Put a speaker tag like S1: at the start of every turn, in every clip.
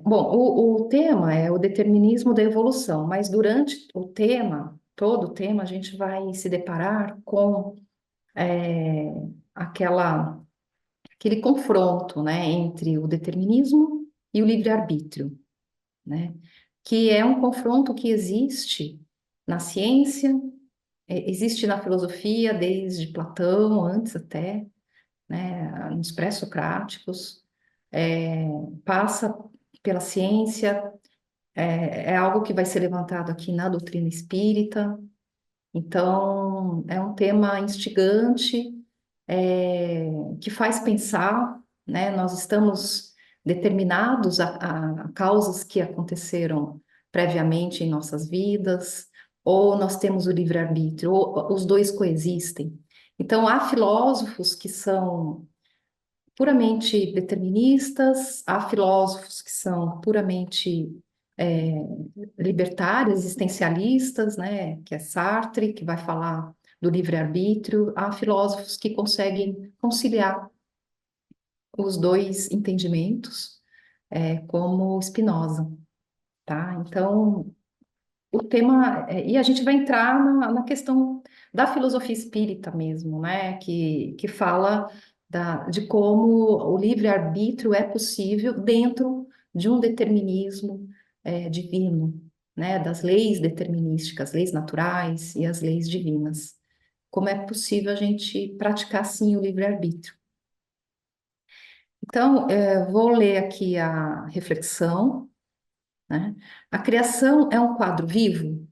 S1: Bom, o tema é o determinismo da evolução, mas durante o tema, todo o tema, a gente vai se deparar com é, aquela, aquele confronto, né, entre o determinismo e o livre-arbítrio, né, que é um confronto que existe na ciência, existe na filosofia desde Platão, antes até, né, nos pré-socráticos, é, passa pela ciência. É algo que vai ser levantado aqui na doutrina espírita, então é um tema instigante, que faz pensar, né? Nós estamos determinados a causas que aconteceram previamente em nossas vidas, ou nós temos o livre-arbítrio, ou os dois coexistem. Então, há filósofos que são puramente deterministas, há filósofos que são puramente é, libertários, existencialistas, né, que é Sartre, que vai falar do livre-arbítrio, há filósofos que conseguem conciliar os dois entendimentos, como Spinoza, tá? Então, o tema, e a gente vai entrar na questão da filosofia espírita mesmo, né? Que fala de como o livre-arbítrio é possível dentro de um determinismo, divino, né? Das leis determinísticas, leis naturais e as leis divinas. Como é possível a gente praticar, sim, o livre-arbítrio. Então, vou ler aqui a reflexão, né? A criação é um quadro vivo.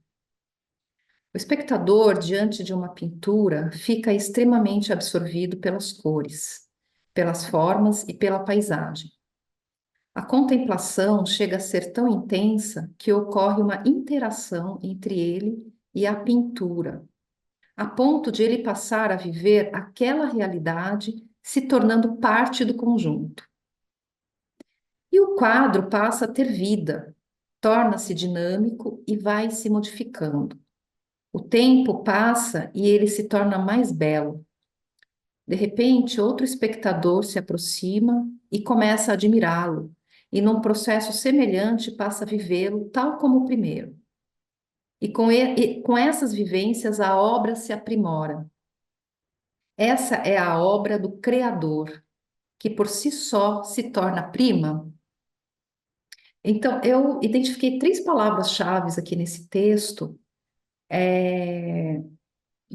S1: O espectador, diante de uma pintura, fica extremamente absorvido pelas cores, pelas formas e pela paisagem. A contemplação chega a ser tão intensa que ocorre uma interação entre ele e a pintura, a ponto de ele passar a viver aquela realidade, se tornando parte do conjunto. E o quadro passa a ter vida, torna-se dinâmico e vai se modificando. O tempo passa e ele se torna mais belo. De repente, outro espectador se aproxima e começa a admirá-lo, e num processo semelhante passa a vivê-lo tal como o primeiro. E com essas vivências a obra se aprimora. Essa é a obra do Criador, que por si só se torna prima. Então, eu identifiquei três palavras-chave aqui nesse texto, é,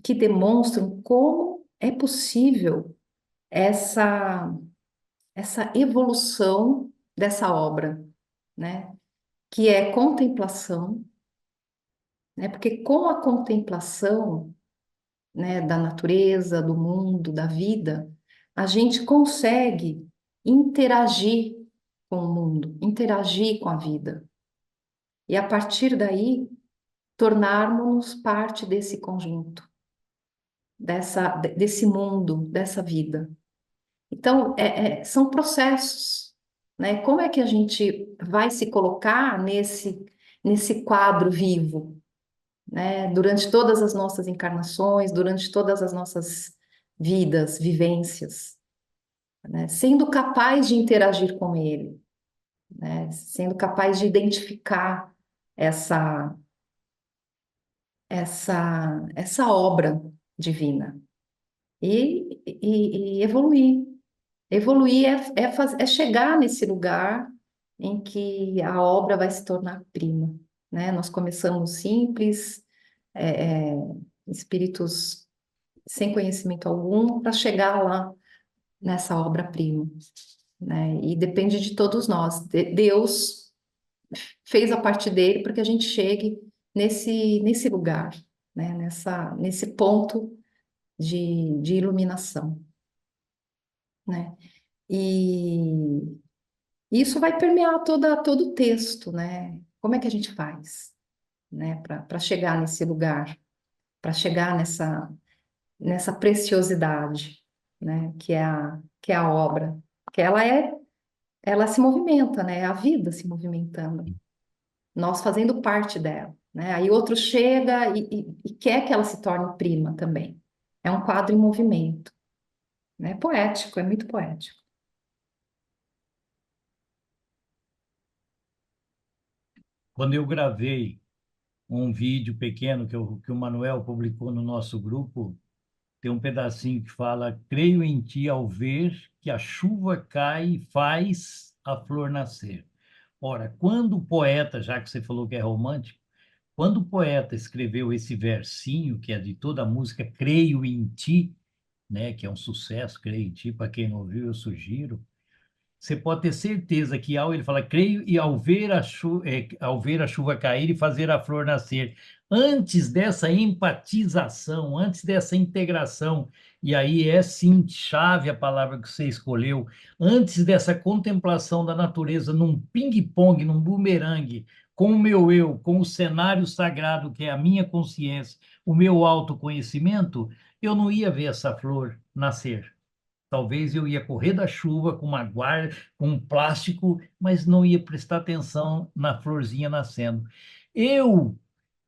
S1: que demonstram como é possível essa essa evolução dessa obra, né? Que é contemplação, né? Porque com a contemplação, né, da natureza, do mundo, da vida, a gente consegue interagir com o mundo, interagir com a vida. E a partir daí, tornarmos parte desse conjunto, desse mundo, dessa vida. Então, são processos, né? Como é que a gente vai se colocar nesse quadro vivo, né? Durante todas as nossas encarnações, durante todas as nossas vidas, vivências, né? Sendo capaz de interagir com ele, né? Sendo capaz de identificar essa, essa obra divina e evoluir. Evoluir é chegar nesse lugar em que a obra vai se tornar prima, né? Nós começamos simples, é, é, espíritos sem conhecimento algum, para chegar lá nessa obra-prima, né? E depende de todos nós. Deus fez a parte dele para que a gente chegue nesse lugar, né? Nesse ponto de iluminação, né? E isso vai permear todo o texto, né? Como é que a gente faz, né, para chegar nesse lugar, para chegar nessa preciosidade, né, que é a obra, que ela se movimenta, né? É a vida se movimentando, nós fazendo parte dela, né? Aí outro chega e quer que ela se torne prima também. É um quadro em movimento, né? É poético, é muito poético.
S2: quando eu gravei um vídeo pequeno que o Manuel publicou no nosso grupo, tem um pedacinho que fala: Creio em ti ao ver que a chuva cai e faz a flor nascer. Ora, quando o poeta, já que você falou que é romântico, quando o poeta escreveu esse versinho, que é de toda a música, Creio em ti, né, que é um sucesso, Creio em ti, para quem não ouviu, eu sugiro. Você pode ter certeza que ao ele fala, creio, e ao ver a chuva cair e fazer a flor nascer, antes dessa empatização, antes dessa integração, e aí é sim chave a palavra que você escolheu, antes dessa contemplação da natureza num ping-pong, num bumerangue, com o meu eu, com o cenário sagrado que é a minha consciência, o meu autoconhecimento, eu não ia ver essa flor nascer. Talvez eu ia correr da chuva com uma guarda, com um plástico, mas não ia prestar atenção na florzinha nascendo. Eu,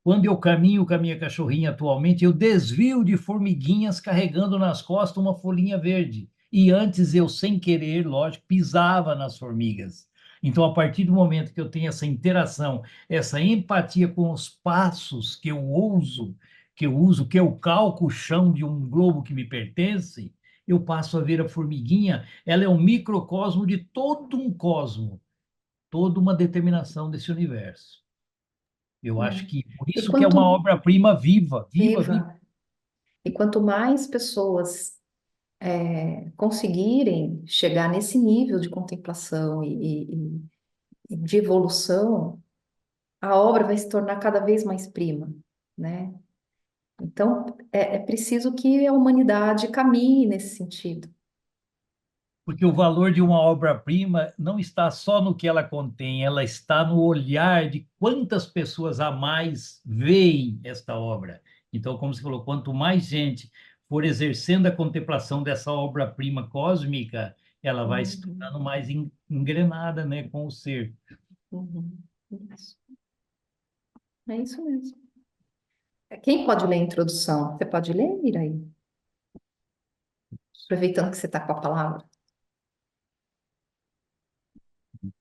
S2: quando eu caminho com a minha cachorrinha atualmente, eu desvio de formiguinhas carregando nas costas uma folhinha verde. E antes eu, sem querer, lógico, pisava nas formigas. Então, a partir do momento que eu tenho essa interação, essa empatia com os passos que eu ouso, que eu uso, que eu calco o chão de um globo que me pertence, eu passo a ver a formiguinha, ela é um microcosmo de todo um cosmo, toda uma determinação desse universo. Eu acho
S1: Né?
S2: que por
S1: E
S2: isso que é uma
S1: quanto
S2: obra-prima viva, viva, viva.
S1: viva, e quanto mais pessoas conseguirem chegar nesse nível de contemplação e de evolução, a obra vai se tornar cada vez mais prima, né? Então, é preciso que a humanidade caminhe nesse sentido.
S2: Porque o valor de uma obra-prima não está só no que ela contém, ela está no olhar de quantas pessoas a mais veem esta obra. Então, como você falou, quanto mais gente for exercendo a contemplação dessa obra-prima cósmica, ela vai se
S1: Uhum,
S2: tornando mais engrenada, né, com o ser.
S1: uhum. Isso. É isso mesmo. Quem pode ler a introdução? Você pode ler, Iraí? Aproveitando que você está com a palavra.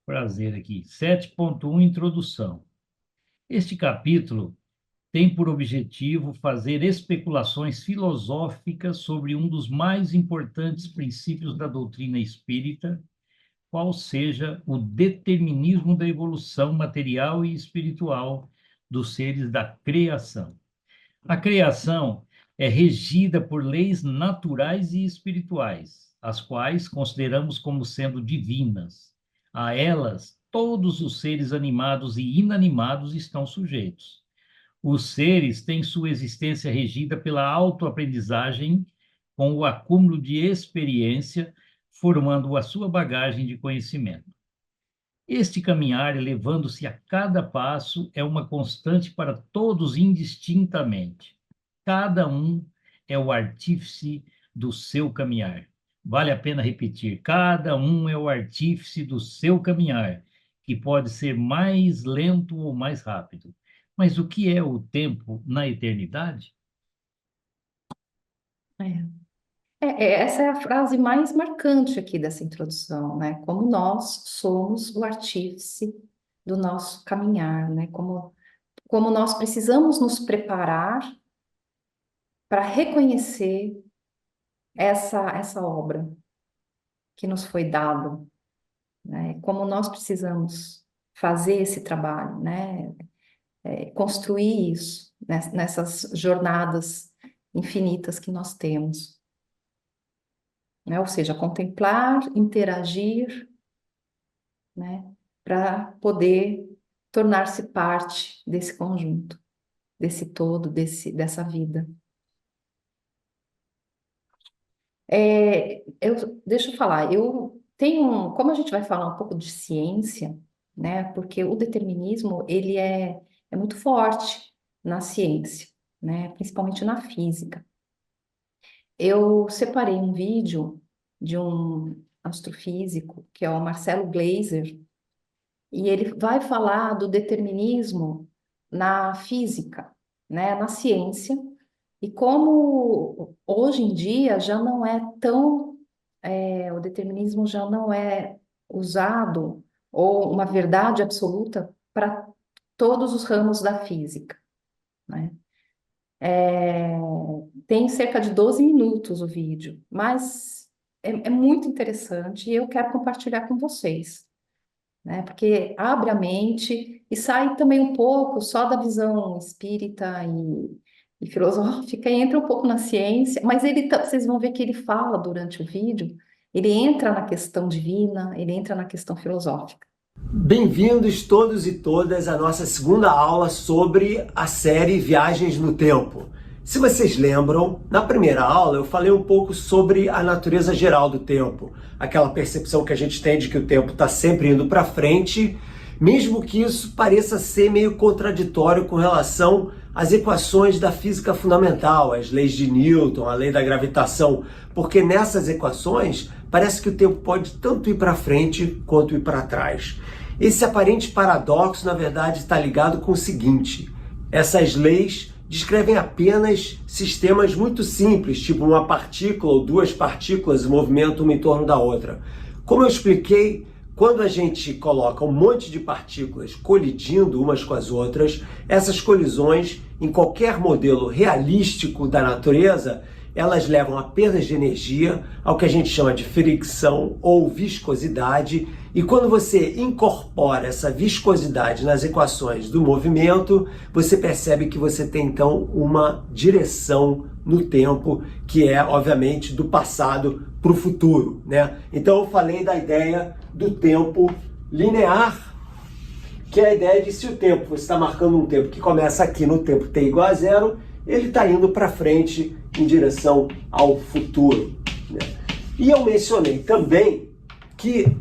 S2: Prazer aqui. 7.1 Introdução. Este capítulo tem por objetivo fazer especulações filosóficas sobre um dos mais importantes princípios da doutrina espírita, qual seja o determinismo da evolução material e espiritual dos seres da criação. A criação é regida por leis naturais e espirituais, as quais consideramos como sendo divinas. A elas, todos os seres animados e inanimados estão sujeitos. Os seres têm sua existência regida pela autoaprendizagem, com o acúmulo de experiência, formando a sua bagagem de conhecimento. Este caminhar, elevando-se a cada passo, é uma constante para todos indistintamente. Cada um é o artífice do seu caminhar. Vale a pena repetir: cada um é o artífice do seu caminhar, que pode ser mais lento ou mais rápido. Mas o que é o tempo na eternidade?
S1: Essa é a frase mais marcante aqui dessa introdução, né? Como nós somos o artífice do nosso caminhar, né? Como nós precisamos nos preparar para reconhecer essa obra que nos foi dada, né? Como nós precisamos fazer esse trabalho, né? Construir isso nessas jornadas infinitas que nós temos, né? Ou seja, contemplar, interagir, né? Para poder tornar-se parte desse conjunto, desse todo, dessa vida. Deixa eu falar, eu tenho, como a gente vai falar um pouco de ciência, né? Porque o determinismo, ele é muito forte na ciência, né? Principalmente na física. Eu separei um vídeo de um astrofísico, que é o Marcelo Gleiser, e ele vai falar do determinismo na física, né? Na ciência, e como hoje em dia já não é tão o determinismo já não é usado ou uma verdade absoluta para todos os ramos da física, né? É, tem cerca de 12 minutos o vídeo, mas é muito interessante e eu quero compartilhar com vocês, né? Porque abre a mente e sai também um pouco só da visão espírita e filosófica, e entra um pouco na ciência, mas vocês vão ver que ele fala durante o vídeo, ele entra na questão divina, ele entra na questão filosófica.
S3: Bem-vindos todos e todas à nossa segunda aula sobre a série Viagens no Tempo. Se vocês lembram, na primeira aula eu falei um pouco sobre a natureza geral do tempo, aquela percepção que a gente tem de que o tempo está sempre indo para frente, mesmo que isso pareça ser meio contraditório com relação às equações da física fundamental, as leis de Newton, a lei da gravitação, porque nessas equações parece que o tempo pode tanto ir para frente quanto ir para trás. Esse aparente paradoxo, na verdade, está ligado com o seguinte: essas leis descrevem apenas sistemas muito simples, tipo uma partícula ou duas partículas em movimento uma em torno da outra. Como eu expliquei, quando a gente coloca um monte de partículas colidindo umas com as outras, essas colisões, em qualquer modelo realístico da natureza, elas levam a perdas de energia, ao que a gente chama de fricção ou viscosidade, e quando você incorpora essa viscosidade nas equações do movimento, você percebe que você tem então uma direção no tempo, que é, obviamente, do passado para o futuro, né? Então eu falei da ideia do tempo linear, que é a ideia de se o tempo, você está marcando um tempo que começa aqui no tempo t igual a zero, ele está indo para frente em direção ao futuro, né? E eu mencionei também que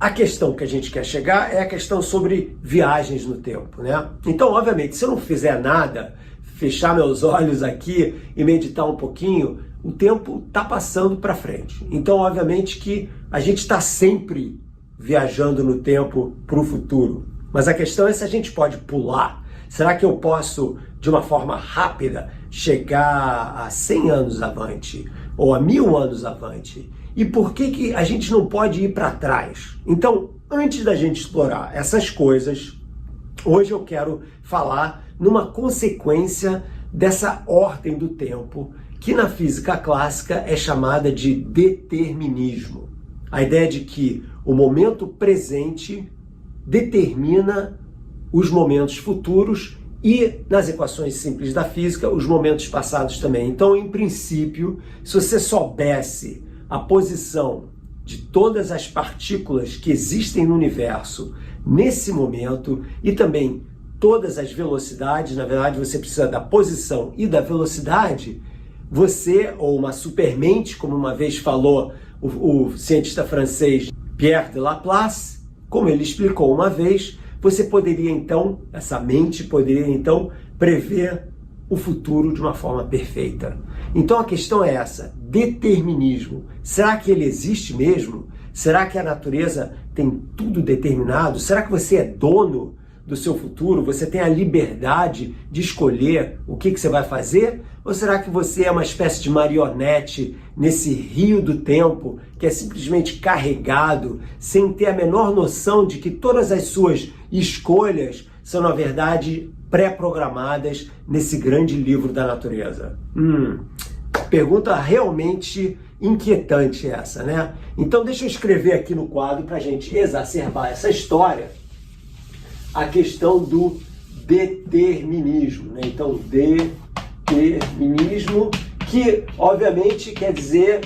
S3: a questão que a gente quer chegar é a questão sobre viagens no tempo, né? Então, obviamente, se eu não fizer nada, fechar meus olhos aqui e meditar um pouquinho, o tempo está passando para frente. Então, obviamente que a gente está sempre viajando no tempo para o futuro. Mas a questão é se a gente pode pular. Será que eu posso, de uma forma rápida, chegar a 100 anos avante ou a 1000 anos avante? E por que a gente não pode ir para trás? Então, antes da gente explorar essas coisas, hoje eu quero falar numa consequência dessa ordem do tempo, que na física clássica é chamada de determinismo. A ideia de que o momento presente determina os momentos futuros e, nas equações simples da física, os momentos passados também. Então, em princípio, se você soubesse a posição de todas as partículas que existem no universo nesse momento e também todas as velocidades, na verdade você precisa da posição e da velocidade, você, ou uma supermente, como uma vez falou o cientista francês Pierre de Laplace, como ele explicou uma vez, você poderia então, essa mente poderia então prever o futuro de uma forma perfeita. Então a questão é essa, determinismo. Será que ele existe mesmo? Será que a natureza tem tudo determinado? Será que você é dono do seu futuro? Você tem a liberdade de escolher o que você vai fazer? Ou será que você é uma espécie de marionete nesse rio do tempo que é simplesmente carregado, sem ter a menor noção de que todas as suas escolhas são, na verdade, pré-programadas nesse grande livro da natureza? Pergunta realmente inquietante essa, né? Então deixa eu escrever aqui no quadro para a gente exacerbar essa história, a questão do determinismo, né? Então, determinismo, que obviamente quer dizer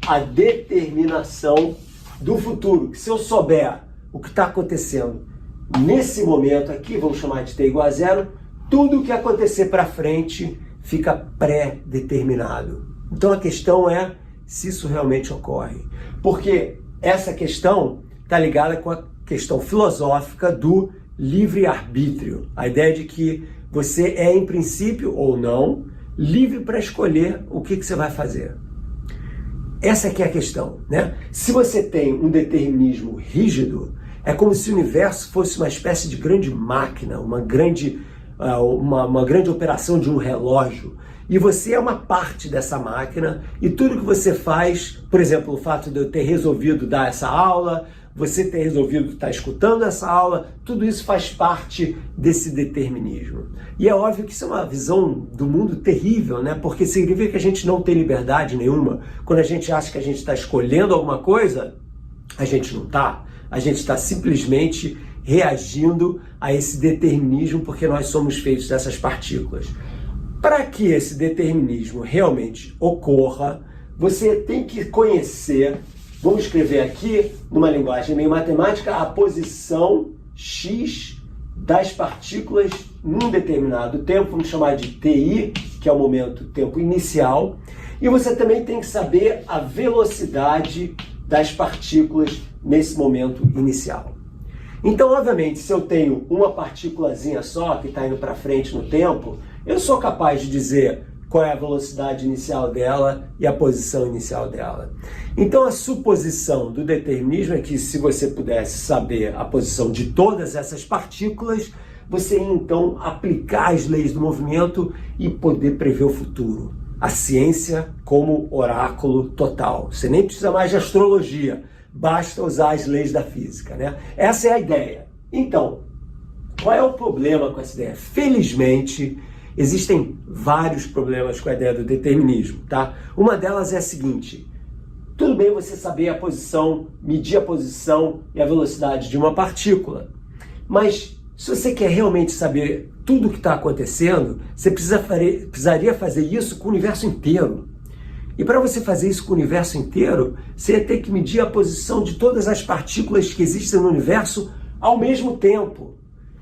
S3: a determinação do futuro. Que se eu souber o que está acontecendo nesse momento aqui, vamos chamar de t igual a zero, tudo o que acontecer para frente fica pré-determinado. Então a questão é se isso realmente ocorre. Porque essa questão está ligada com a questão filosófica do livre-arbítrio. A ideia de que você é, em princípio ou não, livre para escolher o que você vai fazer. Essa aqui é a questão, né? Se você tem um determinismo rígido, é como se o universo fosse uma espécie de grande máquina, uma grande operação de um relógio. E você é uma parte dessa máquina, e tudo que você faz, por exemplo, o fato de eu ter resolvido dar essa aula, você ter resolvido estar escutando essa aula, tudo isso faz parte desse determinismo. E é óbvio que isso é uma visão do mundo terrível, né? Porque significa que a gente não tem liberdade nenhuma. Quando a gente acha que a gente está escolhendo alguma coisa, a gente não está. A gente está simplesmente reagindo a esse determinismo porque nós somos feitos dessas partículas. Para que esse determinismo realmente ocorra, você tem que conhecer, vamos escrever aqui, numa linguagem meio matemática, a posição x das partículas num determinado tempo, vamos chamar de TI, que é o momento, tempo inicial, e você também tem que saber a velocidade das partículas nesse momento inicial. Então, obviamente, se eu tenho uma partículazinha só que está indo para frente no tempo, eu sou capaz de dizer qual é a velocidade inicial dela e a posição inicial dela. Então, a suposição do determinismo é que se você pudesse saber a posição de todas essas partículas, você ia então aplicar as leis do movimento e poder prever o futuro. A ciência como oráculo total. Você nem precisa mais de astrologia, basta usar as leis da física, né? Essa é a ideia. Então, qual é o problema com essa ideia? Felizmente, existem vários problemas com a ideia do determinismo, tá? Uma delas é a seguinte: tudo bem você saber a posição, medir a posição e a velocidade de uma partícula, mas se você quer realmente saber tudo o que está acontecendo, você precisaria fazer isso com o universo inteiro. E para você fazer isso com o universo inteiro, você ia ter que medir a posição de todas as partículas que existem no universo ao mesmo tempo.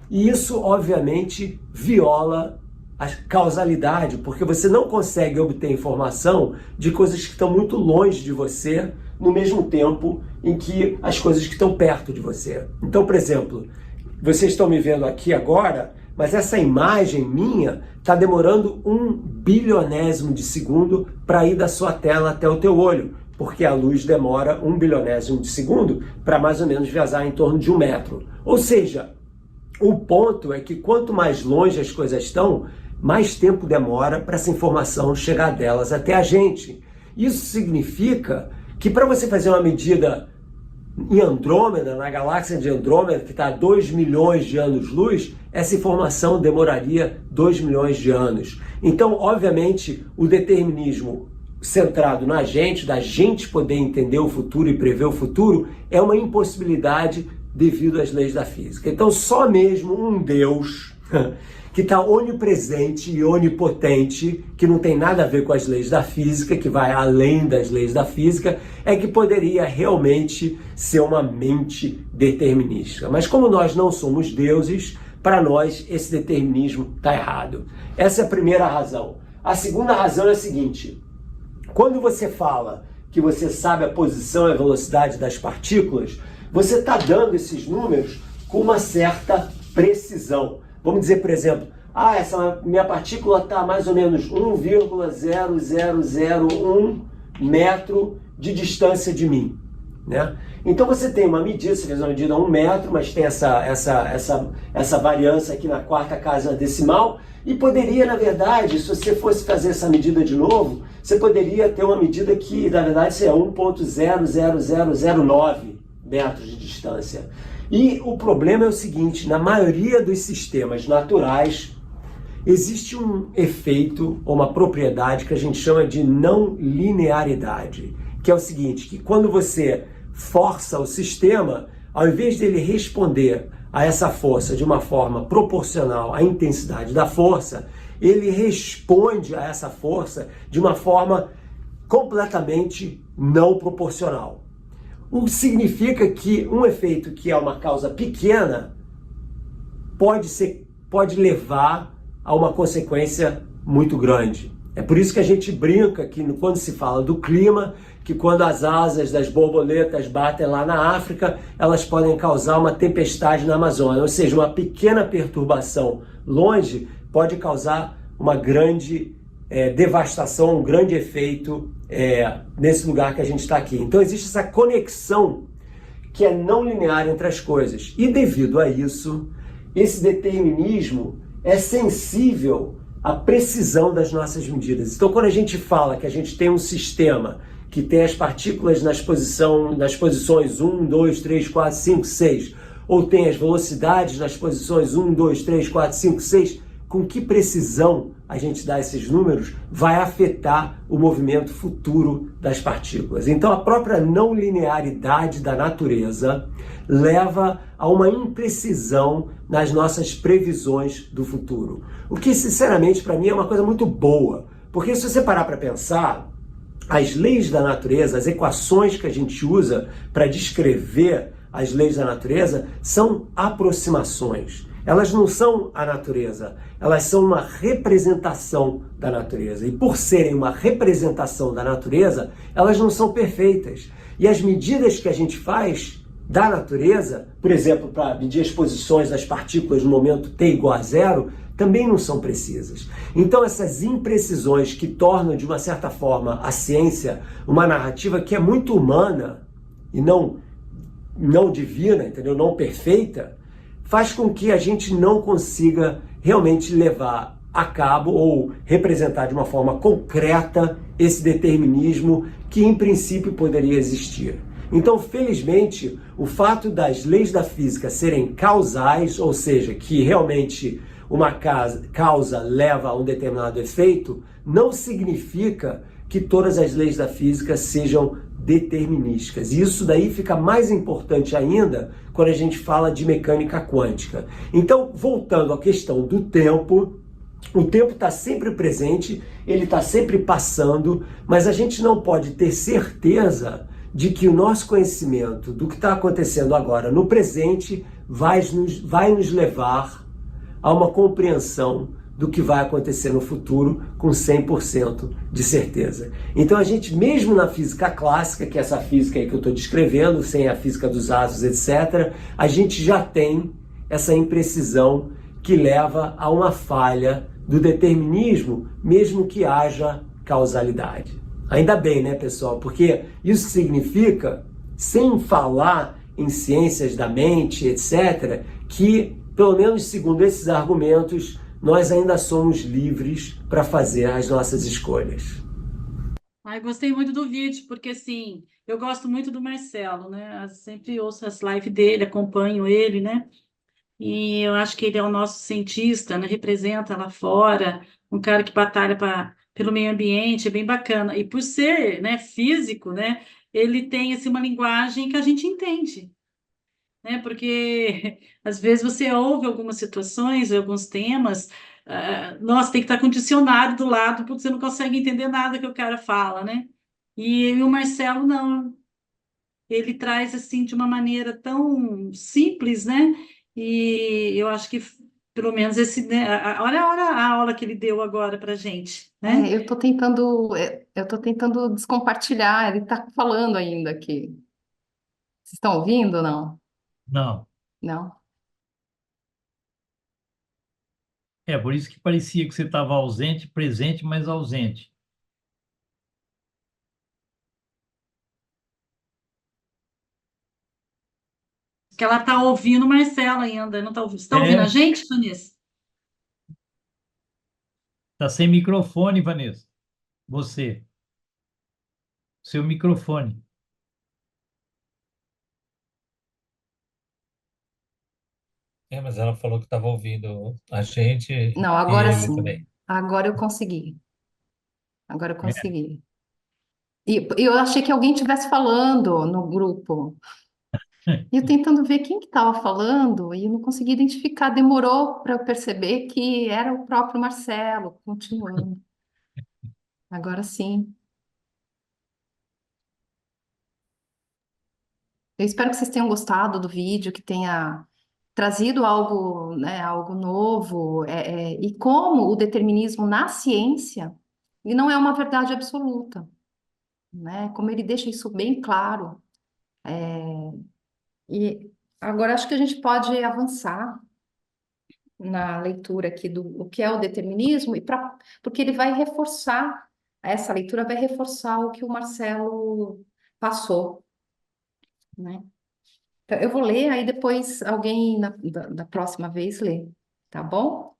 S3: E isso, obviamente, viola a causalidade, porque você não consegue obter informação de coisas que estão muito longe de você no mesmo tempo em que as coisas que estão perto de você. Então, por exemplo, vocês estão me vendo aqui agora, mas essa imagem minha está demorando 1/bilionésimo de segundo para ir da sua tela até o teu olho, porque a luz demora 1/bilionésimo de segundo para mais ou menos viajar em torno de 1 metro. Ou seja, o ponto é que quanto mais longe as coisas estão, mais tempo demora para essa informação chegar delas até a gente. Isso significa que para você fazer uma medida em Andrômeda, na galáxia de Andrômeda, que está a 2 milhões de anos-luz, essa informação demoraria 2 milhões de anos. Então, obviamente, o determinismo centrado na gente, da gente poder entender o futuro e prever o futuro, é uma impossibilidade devido às leis da física. Então, só mesmo um Deus que está onipresente e onipotente, que não tem nada a ver com as leis da física, que vai além das leis da física, é que poderia realmente ser uma mente determinística. Mas como nós não somos deuses, para nós esse determinismo está errado. Essa é a primeira razão. A segunda razão é a seguinte: quando você fala que você sabe a posição e a velocidade das partículas, você está dando esses números com uma certa precisão. Vamos dizer, por exemplo, essa minha partícula está mais ou menos 1,0001 metro de distância de mim, né? Então você tem uma medida, você fez uma medida a 1 metro, mas tem essa variância aqui na quarta casa decimal, e poderia, na verdade, se você fosse fazer essa medida de novo, você poderia ter uma medida que, na verdade, é 1,00009 metros de distância. E o problema é o seguinte: na maioria dos sistemas naturais existe um efeito ou uma propriedade que a gente chama de não linearidade, que é o seguinte, que quando você força o sistema, ao invés dele responder a essa força de uma forma proporcional à intensidade da força, ele responde a essa força de uma forma completamente não proporcional. O que significa que um efeito que é uma causa pequena pode levar a uma consequência muito grande. É por isso que a gente brinca que quando se fala do clima, que quando as asas das borboletas batem lá na África, elas podem causar uma tempestade na Amazônia. Ou seja, uma pequena perturbação longe pode causar uma grande devastação, um grande efeito nesse lugar que a gente está aqui. Então existe essa conexão que é não linear entre as coisas. E devido a isso, esse determinismo é sensível à precisão das nossas medidas. Então quando a gente fala que a gente tem um sistema que tem as partículas nas posições 1, 2, 3, 4, 5, 6, ou tem as velocidades nas posições 1, 2, 3, 4, 5, 6, com que precisão a gente dá esses números vai afetar o movimento futuro das partículas. Então, a própria não linearidade da natureza leva a uma imprecisão nas nossas previsões do futuro. O que, sinceramente, para mim é uma coisa muito boa, porque se você parar para pensar, as leis da natureza, as equações que a gente usa para descrever as leis da natureza são aproximações. Elas não são a natureza, elas são uma representação da natureza. E por serem uma representação da natureza, elas não são perfeitas. E as medidas que a gente faz da natureza, por exemplo, para medir as posições das partículas no momento t igual a zero, também não são precisas. Então essas imprecisões que tornam, de uma certa forma, a ciência uma narrativa que é muito humana e não divina, entendeu? Não perfeita, faz com que a gente não consiga realmente levar a cabo ou representar de uma forma concreta esse determinismo que, em princípio, poderia existir. Então, felizmente, o fato das leis da física serem causais, ou seja, que realmente uma causa leva a um determinado efeito, não significa que todas as leis da física sejam determinísticas. E isso daí fica mais importante ainda quando a gente fala de mecânica quântica. Então, voltando à questão do tempo, o tempo está sempre presente, ele está sempre passando, mas a gente não pode ter certeza de que o nosso conhecimento do que está acontecendo agora no presente vai nos levar a uma compreensão do que vai acontecer no futuro com 100% de certeza. Então a gente, mesmo na física clássica, que é essa física aí que eu estou descrevendo, sem a física dos átomos, etc., a gente já tem essa imprecisão que leva a uma falha do determinismo, mesmo que haja causalidade. Ainda bem, né, pessoal? Porque isso significa, sem falar em ciências da mente, etc., que, pelo menos segundo esses argumentos, nós ainda somos livres para fazer as nossas escolhas.
S4: Ai, gostei muito do vídeo, porque assim, eu gosto muito do Marcelo, né? Eu sempre ouço as lives dele, acompanho ele, né? E eu acho que ele é o nosso cientista, né? Representa lá fora, um cara que batalha pelo meio ambiente, é bem bacana. E por ser, né, físico, né? Ele tem assim, uma linguagem que a gente entende, né? Porque às vezes você ouve algumas situações, alguns temas, nossa, tem que estar com o dicionário do lado, porque você não consegue entender nada que o cara fala, né? E o Marcelo não, ele traz assim de uma maneira tão simples, né? E eu acho que pelo menos esse, né? Olha a aula que ele deu agora para gente, né?
S1: Eu tô tentando descompartilhar, ele está falando ainda aqui. Vocês estão ouvindo ou não?
S2: Não.
S1: Não?
S2: É por isso que parecia que você estava ausente, presente, mas ausente.
S4: Que ela tá ouvindo o Marcelo ainda, não tá ouvindo. Você está ouvindo a
S2: É,
S4: gente, Vanessa?
S2: está sem microfone, Vanessa. Você, seu microfone.
S5: É, mas ela falou que estava ouvindo a gente
S1: Não,
S5: e
S1: agora
S5: ele
S1: sim.
S5: também.
S1: Agora eu consegui. Agora eu
S2: É.
S1: consegui. E eu achei que alguém estivesse falando no grupo. E eu tentando ver quem que estava falando e eu não consegui identificar. Demorou para eu perceber que era o próprio Marcelo, continuando. Agora sim. Eu espero que vocês tenham gostado do vídeo, que tenha trazido algo, né, algo novo, e como o determinismo na ciência, ele não é uma verdade absoluta, né? Como ele deixa isso bem claro. E agora acho que a gente pode avançar na leitura aqui do o que é o determinismo, porque ele vai reforçar, essa leitura vai reforçar o que o Marcelo passou, né? Então, eu vou ler, aí depois alguém da próxima vez lê, tá bom?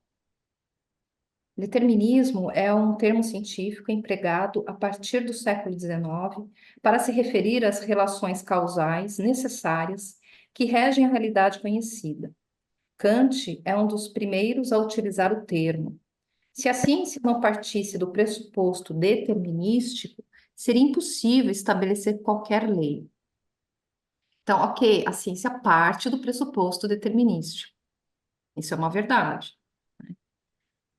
S1: Determinismo é um termo científico empregado a partir do século XIX para se referir às relações causais necessárias que regem a realidade conhecida. Kant é um dos primeiros a utilizar o termo. Se a ciência não partisse do pressuposto determinístico, seria impossível estabelecer qualquer lei. Então, ok, a ciência parte do pressuposto determinístico. Isso é uma verdade.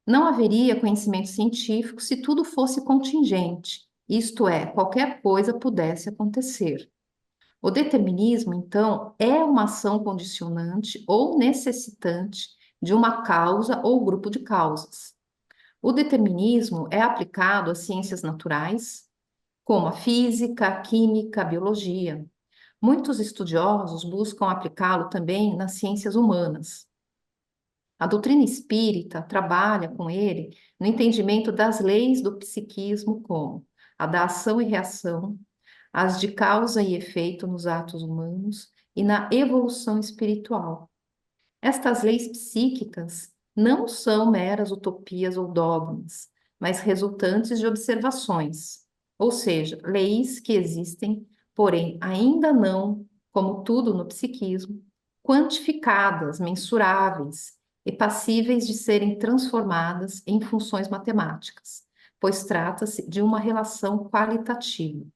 S1: Não haveria conhecimento científico se tudo fosse contingente, isto é, qualquer coisa pudesse acontecer. O determinismo, então, é uma ação condicionante ou necessitante de uma causa ou grupo de causas. O determinismo é aplicado às ciências naturais, como a física, a química, a biologia. Muitos estudiosos buscam aplicá-lo também nas ciências humanas. A doutrina espírita trabalha com ele no entendimento das leis do psiquismo, como a da ação e reação, as de causa e efeito nos atos humanos e na evolução espiritual. Estas leis psíquicas não são meras utopias ou dogmas, mas resultantes de observações, ou seja, leis que existem, porém ainda não, como tudo no psiquismo, quantificadas, mensuráveis e passíveis de serem transformadas em funções matemáticas, pois trata-se de uma relação qualitativa.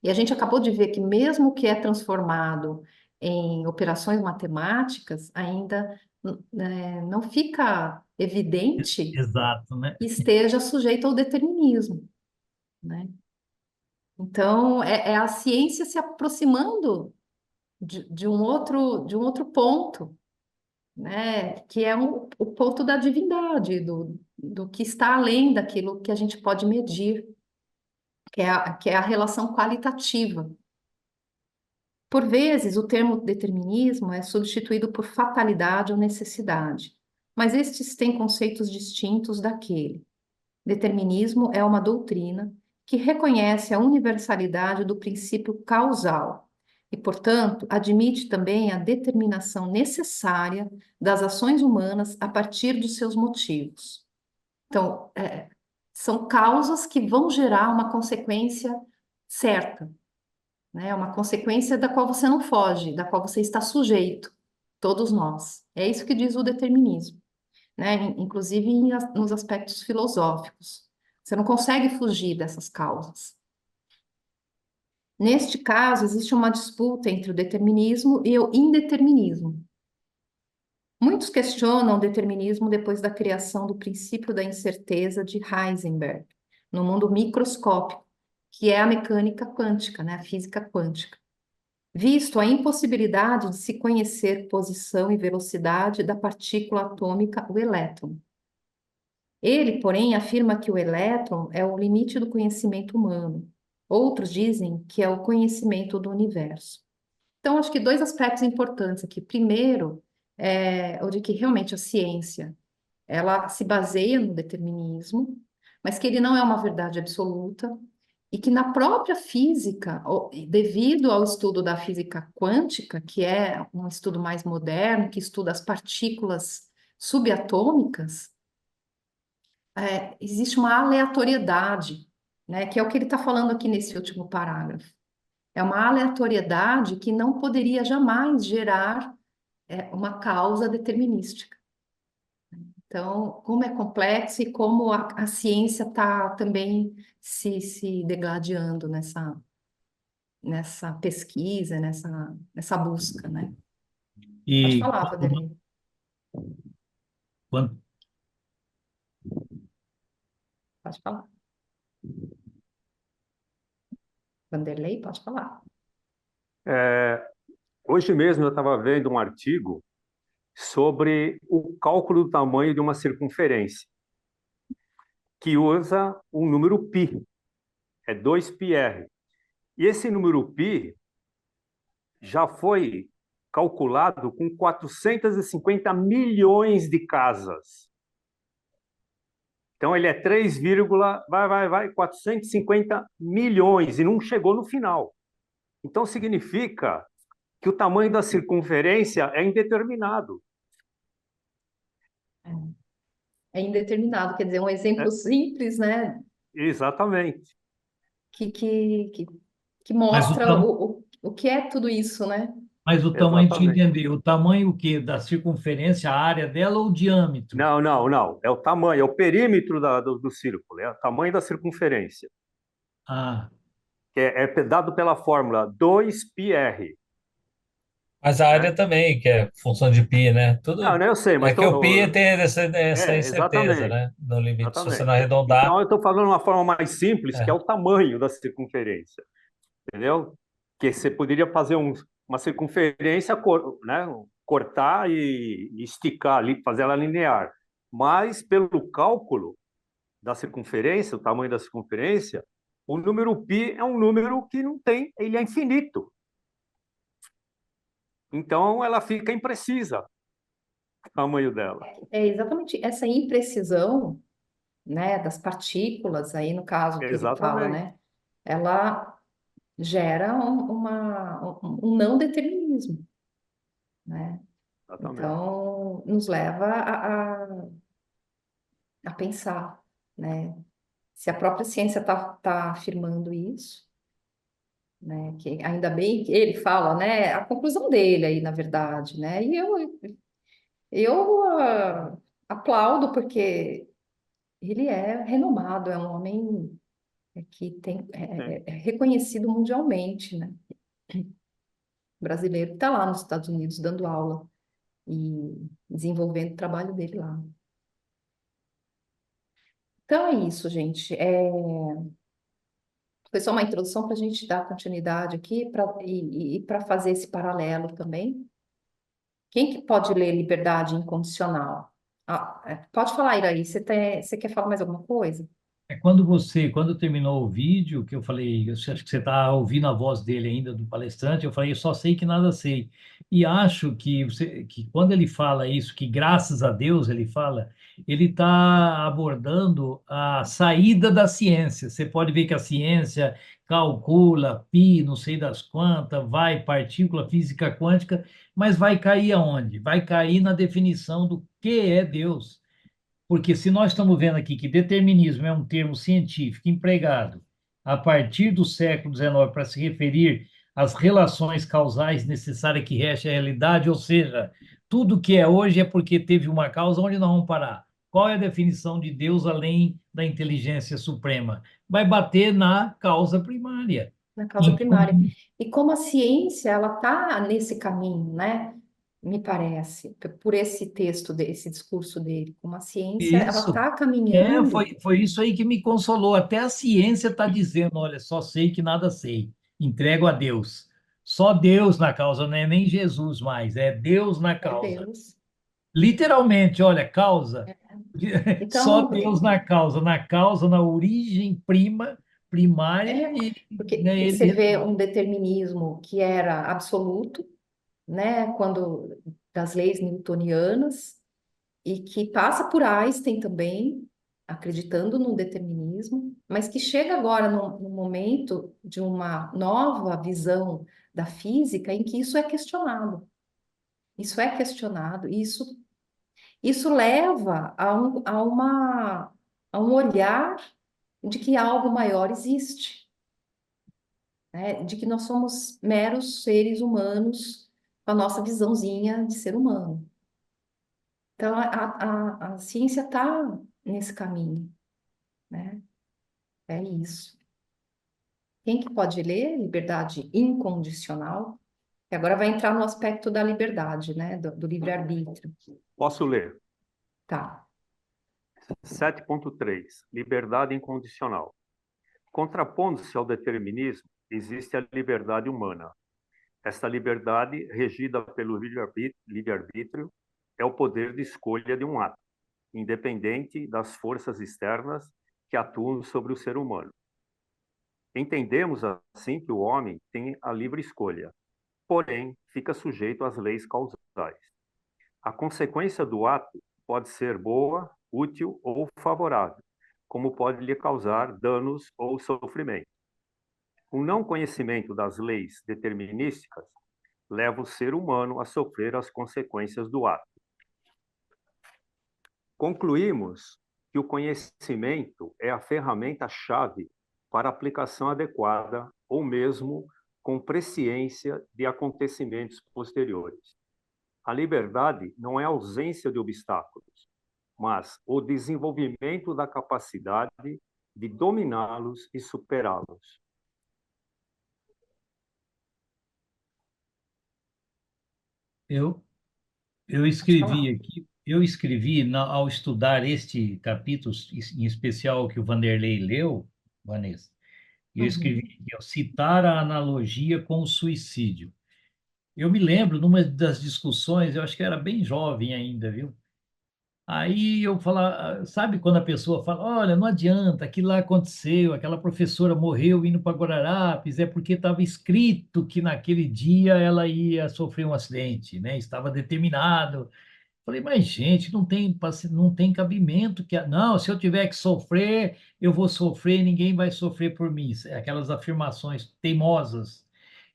S1: E a gente acabou de ver que mesmo o que é transformado em operações matemáticas, ainda não fica evidente
S2: Exato, né?
S1: que esteja sujeito ao determinismo, né? Então, é a ciência se aproximando de um outro ponto, né? Que é o ponto da divindade, do que está além daquilo que a gente pode medir, que é a relação qualitativa. Por vezes, o termo determinismo é substituído por fatalidade ou necessidade, mas estes têm conceitos distintos daquele. Determinismo é uma doutrina que reconhece a universalidade do princípio causal e, portanto, admite também a determinação necessária das ações humanas a partir dos seus motivos. Então, são causas que vão gerar uma consequência certa, né? É uma consequência da qual você não foge, da qual você está sujeito, todos nós. É isso que diz o determinismo, né? Inclusive nos aspectos filosóficos. Você não consegue fugir dessas causas. Neste caso, existe uma disputa entre o determinismo e o indeterminismo. Muitos questionam o determinismo depois da criação do princípio da incerteza de Heisenberg, no mundo microscópico, que é a mecânica quântica, né? A física quântica, visto a impossibilidade de se conhecer posição e velocidade da partícula atômica, o elétron. Ele, porém, afirma que o elétron é o limite do conhecimento humano. Outros dizem que é o conhecimento do universo. Então, acho que dois aspectos importantes aqui. Primeiro, o de que realmente a ciência, ela se baseia no determinismo, mas que ele não é uma verdade absoluta, e que na própria física, devido ao estudo da física quântica, que é um estudo mais moderno, que estuda as partículas subatômicas, existe uma aleatoriedade, né, que é o que ele está falando aqui nesse último parágrafo. É uma aleatoriedade que não poderia jamais gerar uma causa determinística. Então, como é complexo e como a ciência está também se degladiando nessa pesquisa, nessa busca, né? Pode
S2: E
S1: falar, Vanderlei.
S2: quando,
S1: Pode falar. Vanderlei, pode falar.
S6: Hoje mesmo eu estava vendo um artigo sobre o cálculo do tamanho de uma circunferência, que usa o número π, é 2πr. E esse número π já foi calculado com 450 milhões de casas. Então ele é 3, 450 milhões e não chegou no final. Então significa que o tamanho da circunferência é indeterminado.
S1: é indeterminado, quer dizer, um exemplo
S6: É,
S1: simples, né,
S6: exatamente.
S1: que, que, que, que
S2: Mas o,
S1: mostra
S2: tam,
S1: o que é tudo isso, né?
S2: mas o tamanho, deixa eu
S6: Exatamente.
S2: entender, o tamanho o quê? Da circunferência, a área dela ou o diâmetro?
S6: Não, não, não. É o tamanho, é o perímetro do círculo, é o tamanho da circunferência,
S2: Ah,
S6: que é dado pela fórmula 2πr,
S5: Mas a área
S6: né?
S5: também, que é função de π, né?
S6: Não,
S5: Tudo.
S6: não, eu sei,
S5: É
S6: mas
S5: que o π tem essa incerteza,
S6: exatamente,
S5: né? No limite. Se você não
S6: exatamente.
S5: arredondar,
S6: Então, eu estou falando de uma forma mais simples, que é
S5: é.
S6: o tamanho da circunferência, entendeu? Que você poderia fazer uma circunferência, né? Cortar e esticar ali, fazer ela linear. Mas, pelo cálculo da circunferência, o tamanho da circunferência, o número π é um número que não tem, ele é infinito. Então, ela fica imprecisa, o tamanho dela.
S1: É exatamente essa imprecisão, né, das partículas, aí no caso que ele fala,
S6: Exatamente,
S1: né, ela gera um não determinismo, né?
S6: exatamente.
S1: Então, nos leva a pensar, né? Se a própria ciência está afirmando isso, né? Que ainda bem que ele fala, né? A conclusão dele aí, na verdade, né? E eu aplaudo porque ele é renomado, é um homem que
S6: É.
S1: é reconhecido mundialmente, né? Brasileiro que está lá nos Estados Unidos dando aula e desenvolvendo o trabalho dele lá. Então é isso, gente. Foi só uma introdução para a gente dar continuidade aqui e para fazer esse paralelo também. Quem que pode ler liberdade incondicional? Pode falar, Iraí. Você quer falar mais alguma coisa?
S2: é quando terminou o vídeo, que eu falei, eu acho que você está ouvindo a voz dele ainda, do palestrante, eu falei, eu só sei que nada sei. E acho que quando ele fala isso, que graças a Deus ele fala, ele está abordando a saída da ciência. Você pode ver que a ciência calcula pi, não sei das quantas, vai partícula, física quântica, mas vai cair aonde? Vai cair na definição do que é Deus. Porque se nós estamos vendo aqui que determinismo é um termo científico empregado a partir do século XIX para se referir às relações causais necessárias que regem a realidade, ou seja, tudo que é hoje é porque teve uma causa, onde nós vamos parar? Qual é a definição de Deus além da inteligência suprema? Vai bater na causa primária.
S1: Na causa
S2: Então,
S1: primária. E como a ciência, ela está nesse caminho, né? Me parece, por esse texto, esse discurso dele, como a ciência, ela
S2: isso.
S1: está caminhando.
S2: Foi isso aí que me consolou. Até a ciência está dizendo: olha, só sei que nada sei. Entrego a Deus. Só Deus na causa, não é nem Jesus mais, é Deus na
S1: É
S2: causa.
S1: Deus.
S2: Literalmente, olha, causa. Só
S1: Então,
S2: Deus na causa, na origem primária,
S1: é,
S2: e
S1: porque
S2: né,
S1: você
S2: ele
S1: vê
S2: resolve.
S1: um determinismo que era absoluto, né, quando das leis newtonianas, e que passa por Einstein também, acreditando no determinismo, mas que chega agora no momento de uma nova visão da física em que isso é questionado. Isso é questionado, e isso leva a um olhar de que algo maior existe, né? De que nós somos meros seres humanos com a nossa visãozinha de ser humano. Então, a ciência está nesse caminho, né? É isso. Quem que pode ler liberdade incondicional? Que agora vai entrar no aspecto da liberdade, né? Do livre-arbítrio.
S6: Posso ler.
S1: Tá.
S6: 7.3. Liberdade incondicional. Contrapondo-se ao determinismo, existe a liberdade humana. Esta liberdade, regida pelo livre-arbítrio, é o poder de escolha de um ato, independente das forças externas que atuam sobre o ser humano. Entendemos assim que o homem tem a livre escolha, porém fica sujeito às leis causais. A consequência do ato pode ser boa, útil ou favorável, como pode lhe causar danos ou sofrimento. O não conhecimento das leis determinísticas leva o ser humano a sofrer as consequências do ato. Concluímos que o conhecimento é a ferramenta-chave para a aplicação adequada ou mesmo com presciência de acontecimentos posteriores. A liberdade não é ausência de obstáculos, mas o desenvolvimento da capacidade de dominá-los e superá-los.
S2: Eu, eu
S1: Pode falar.
S2: escrevi aqui, eu escrevi ao estudar este capítulo, em especial que o Vanderlei leu, Vanessa, eu escrevi
S1: Uhum.
S2: aqui, ó, citar a analogia com o suicídio. Eu me lembro, numa das discussões, eu acho que era bem jovem ainda, viu? Aí eu falava, sabe quando a pessoa fala, olha, não adianta, aquilo lá aconteceu, aquela professora morreu indo para Guararapes, é porque estava escrito que naquele dia ela ia sofrer um acidente, né? Estava determinado. Falei, mas gente, não tem cabimento que, não, se eu tiver que sofrer, eu vou sofrer, ninguém vai sofrer por mim. Aquelas afirmações teimosas.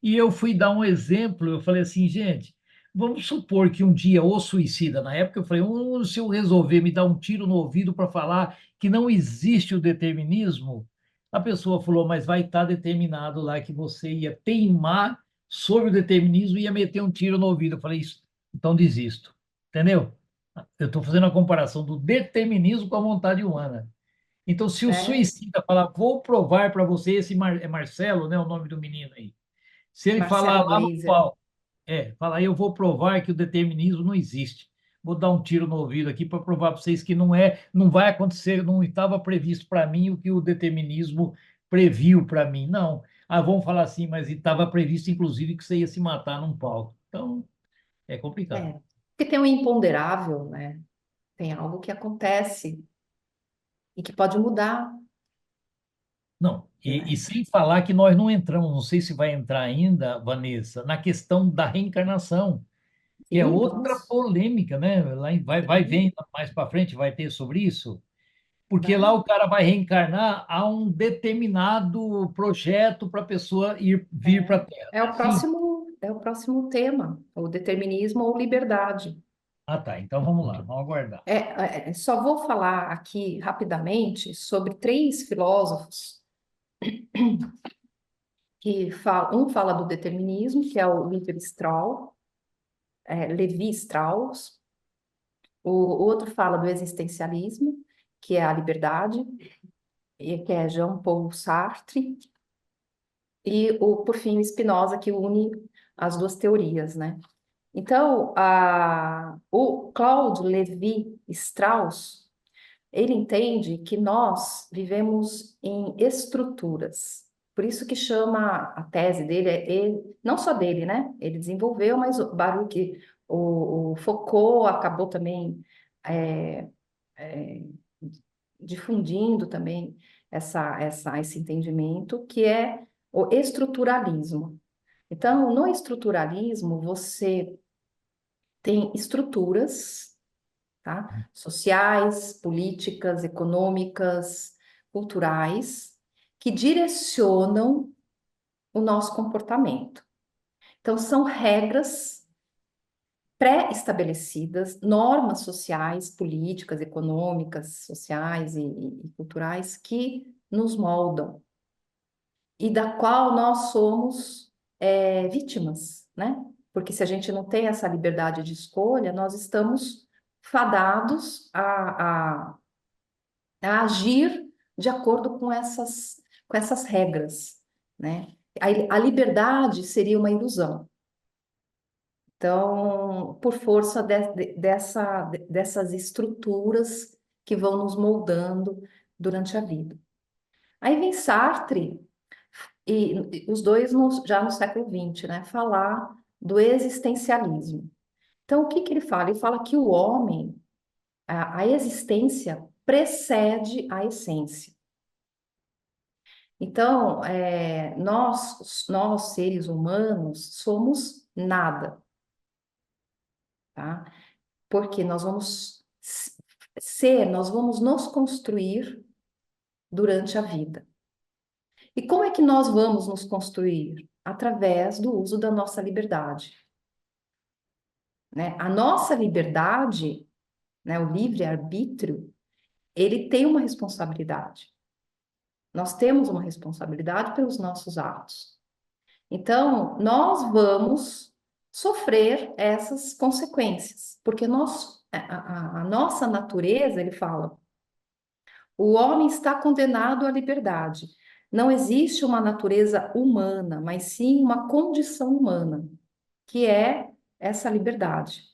S2: E eu fui dar um exemplo, eu falei assim, gente, vamos supor que um dia o suicida, na época eu falei, se eu resolver me dar um tiro no ouvido para falar que não existe o determinismo, a pessoa falou, mas vai estar determinado lá que você ia teimar sobre o determinismo e ia meter um tiro no ouvido. Eu falei, isso, então desisto. Entendeu? Eu estou fazendo a comparação do determinismo com a vontade humana. Então, se o
S1: É,
S2: suicida falar, vou provar para você, é Marcelo, né, o nome do menino aí. Se ele falar
S1: Marcelo
S2: lá no
S1: Gleiser.
S2: pau, falar, eu vou provar que o determinismo não existe. Vou dar um tiro no ouvido aqui para provar para vocês que não vai acontecer, não estava previsto para mim o que o determinismo previu para mim. Não. Ah, vamos falar assim, mas estava previsto, inclusive, que você ia se matar num palco. Então, é complicado.
S1: É. Porque tem um imponderável, né? Tem algo que acontece e que pode mudar,
S2: Não, e
S1: né?
S2: sem falar que nós não entramos, não sei se vai entrar ainda, Vanessa, na questão da reencarnação, que é
S1: Sim,
S2: outra
S1: vamos.
S2: polêmica, né? Vai
S1: Sim,
S2: ver mais para frente, vai ter sobre isso, porque lá
S1: vai.
S2: o cara vai reencarnar a um determinado projeto para a pessoa vir para a Terra.
S1: É
S2: É assim?
S1: é o próximo tema, o determinismo ou liberdade.
S2: Ah, tá. Então vamos lá, vamos aguardar.
S1: Só vou falar aqui rapidamente sobre três filósofos que falam, um fala do determinismo, que é o Levi Strauss, o outro fala do existencialismo, que é a liberdade, e que é Jean-Paul Sartre, e por fim o Spinoza, que une as duas teorias, né? Então, o Claude Lévi-Strauss, ele entende que nós vivemos em estruturas. Por isso que chama a tese dele, não só dele, né? Ele desenvolveu, mas o Baruch, o Foucault acabou também é, é, difundindo também esse entendimento, que é o estruturalismo. Então, no estruturalismo, você tem estruturas, tá? Sociais, políticas, econômicas, culturais, que direcionam o nosso comportamento. Então, são regras pré-estabelecidas, normas sociais, políticas, econômicas, sociais e culturais que nos moldam e da qual nós somos vítimas, né? Porque se a gente não tem essa liberdade de escolha, nós estamos fadados a agir de acordo com essas regras, né? A liberdade seria uma ilusão. Então, por força dessas estruturas que vão nos moldando durante a vida. Aí vem Sartre, e os dois já no século XX, né? Falar do existencialismo. Então, o que que ele fala? Ele fala que o homem, a existência precede a essência. Então, nós, seres humanos, somos nada, tá? Porque nós vamos nós vamos nos construir durante a vida. E como é que nós vamos nos construir? Através do uso da nossa liberdade, né? A nossa liberdade né, o livre-arbítrio, ele tem uma responsabilidade. Nós temos uma responsabilidade pelos nossos atos. Então, nós vamos sofrer essas consequências, porque a nossa natureza, ele fala, o homem está condenado à liberdade. Não existe uma natureza humana, mas sim uma condição humana, que é essa liberdade.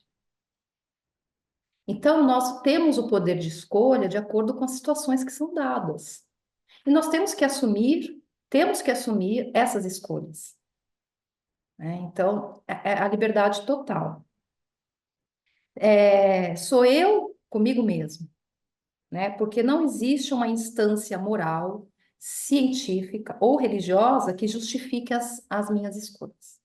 S1: Então, nós temos o poder de escolha de acordo com as situações que são dadas. E nós temos que assumir essas escolhas, né? Então, é a liberdade total. Sou eu comigo mesmo, né? Porque não existe uma instância moral, científica ou religiosa que justifique as minhas escolhas,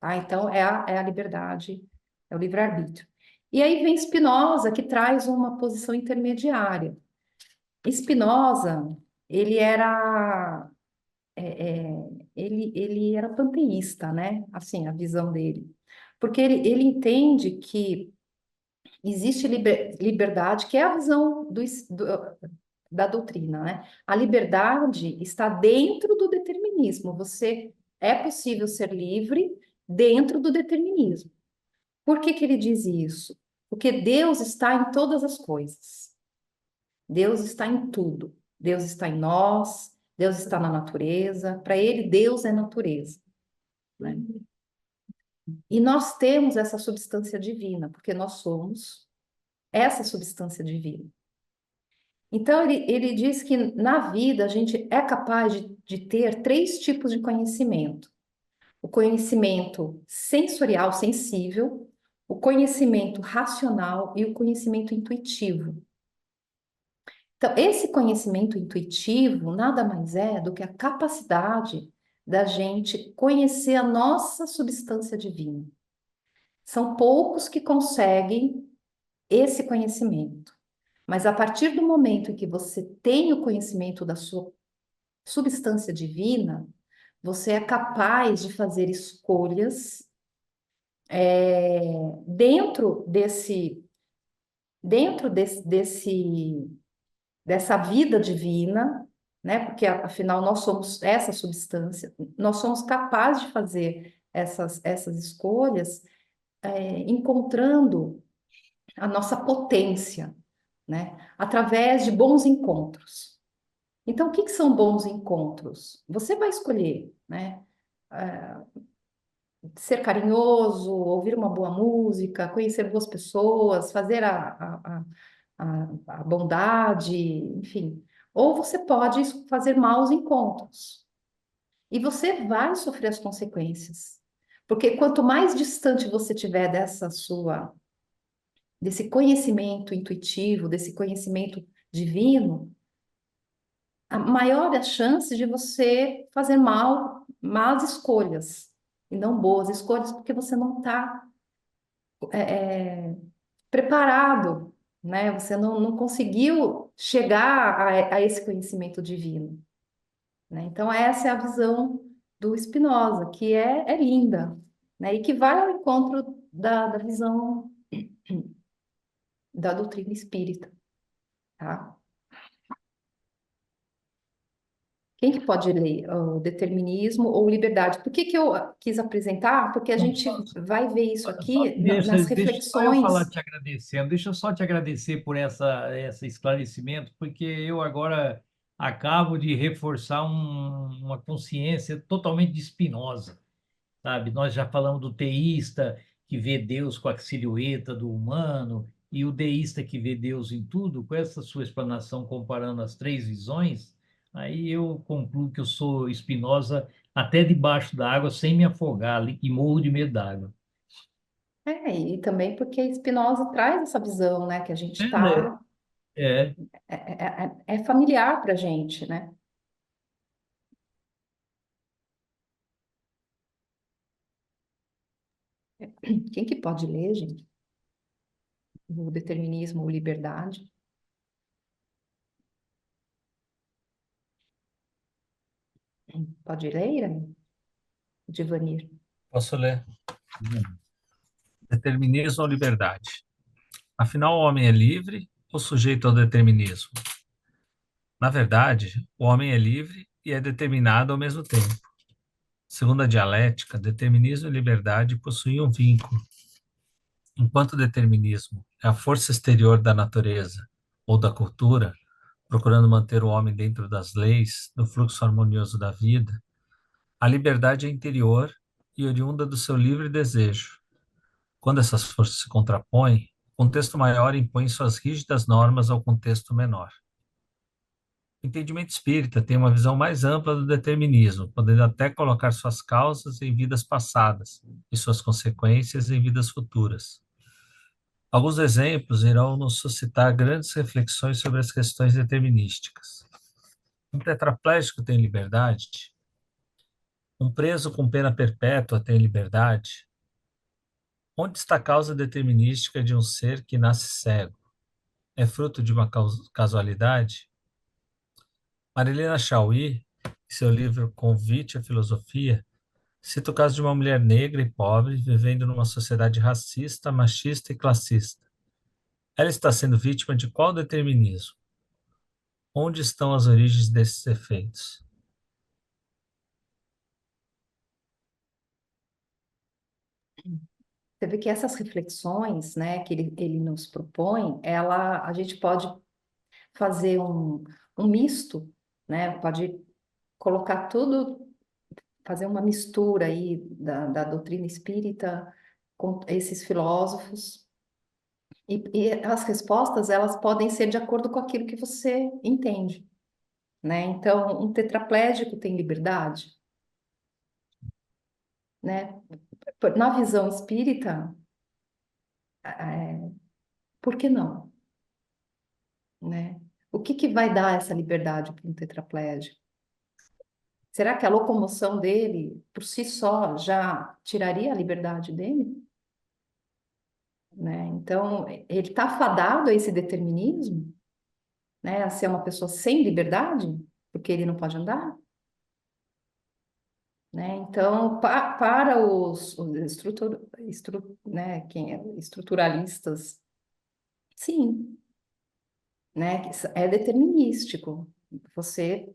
S1: tá? Então, é a liberdade, é o livre-arbítrio. E aí vem Spinoza, que traz uma posição intermediária. Spinoza, ele era ele era panteísta, né? Assim, a visão dele. Porque ele entende que existe liberdade, que é a visão da doutrina, né? A liberdade está dentro do determinismo. É possível ser livre dentro do determinismo. Por que que ele diz isso? Porque Deus está em todas as coisas. Deus está em tudo. Deus está em nós, Deus está na natureza. Para ele, Deus é natureza, né? E nós temos essa substância divina, porque nós somos essa substância divina. Então, ele diz que na vida a gente é capaz de ter três tipos de conhecimento: o conhecimento sensorial, sensível, o conhecimento racional e o conhecimento intuitivo. Então, esse conhecimento intuitivo nada mais é do que a capacidade da gente conhecer a nossa substância divina. São poucos que conseguem esse conhecimento, mas a partir do momento em que você tem o conhecimento da sua substância divina, você é capaz de fazer escolhas dentro dessa vida divina, né? Porque afinal nós somos essa substância, nós somos capazes de fazer essas escolhas, encontrando a nossa potência, né? Através de bons encontros. Então, o que são bons encontros? Você vai escolher, né? Ser carinhoso, ouvir uma boa música, conhecer boas pessoas, fazer a bondade, enfim. Ou você pode fazer maus encontros. E você vai sofrer as consequências. Porque quanto mais distante você tiver desse conhecimento intuitivo, desse conhecimento divino, a maior é a chance de você fazer más escolhas, e não boas escolhas, porque você não está preparado, né? Você não conseguiu chegar a esse conhecimento divino, né? Então, essa é a visão do Spinoza, que é linda, né? E que vai ao encontro da visão da doutrina espírita, tá? Quem que pode ler o determinismo ou liberdade? Por que que eu quis apresentar? Porque a
S2: Não,
S1: gente vai ver isso
S2: só
S1: aqui
S2: me deixa,
S1: nas
S2: deixa só eu falar
S1: reflexões.
S2: te agradecendo, deixa eu só te agradecer por esse esclarecimento, porque eu agora acabo de reforçar uma consciência totalmente de Spinoza, sabe? Nós já falamos do teísta que vê Deus com a silhueta do humano e o deísta que vê Deus em tudo. Com essa sua explanação comparando as três visões, aí eu concluo que eu sou Spinoza até debaixo d'água, sem me afogar ali, e morro de medo d'água.
S1: E também porque Spinoza traz essa visão, né? Que a gente
S2: É, né?
S1: está.
S2: É,
S1: É familiar para a gente, né? Quem que pode ler, gente? O determinismo ou liberdade? Pode ler, Irene? Divanir?
S5: Posso ler? Determinismo ou liberdade? Afinal, o homem é livre ou sujeito ao determinismo? Na verdade, o homem é livre e é determinado ao mesmo tempo. Segundo a dialética, determinismo e liberdade possuem um vínculo. Enquanto o determinismo é a força exterior da natureza ou da cultura, procurando manter o homem dentro das leis, do fluxo harmonioso da vida, a liberdade é interior e oriunda do seu livre desejo. Quando essas forças se contrapõem, o contexto maior impõe suas rígidas normas ao contexto menor. O entendimento espírita tem uma visão mais ampla do determinismo, podendo até colocar suas causas em vidas passadas e suas consequências em vidas futuras. Alguns exemplos irão nos suscitar grandes reflexões sobre as questões determinísticas. Um tetraplégico tem liberdade? Um preso com pena perpétua tem liberdade? Onde está a causa determinística de um ser que nasce cego? É fruto de uma casualidade? Marilena Chauí, em seu livro Convite à Filosofia, cita o caso de uma mulher negra e pobre vivendo numa sociedade racista, machista e classista. Ela está sendo vítima de qual determinismo? Onde estão as origens desses efeitos?
S1: Você vê que essas reflexões, né, que ele nos propõe, a gente pode fazer um misto, né, pode colocar tudo, fazer uma mistura aí da doutrina espírita com esses filósofos, e as respostas, elas podem ser de acordo com aquilo que você entende, né? Então, um tetraplégico tem liberdade, né? Na visão espírita, por que não, né? O que que vai dar essa liberdade para um tetraplégico? Será que a locomoção dele, por si só, já tiraria a liberdade dele? Né? Então, ele está fadado a esse determinismo, né? A ser uma pessoa sem liberdade, porque ele não pode andar, né? Então, para os né, estruturalistas, sim, né? É determinístico. Você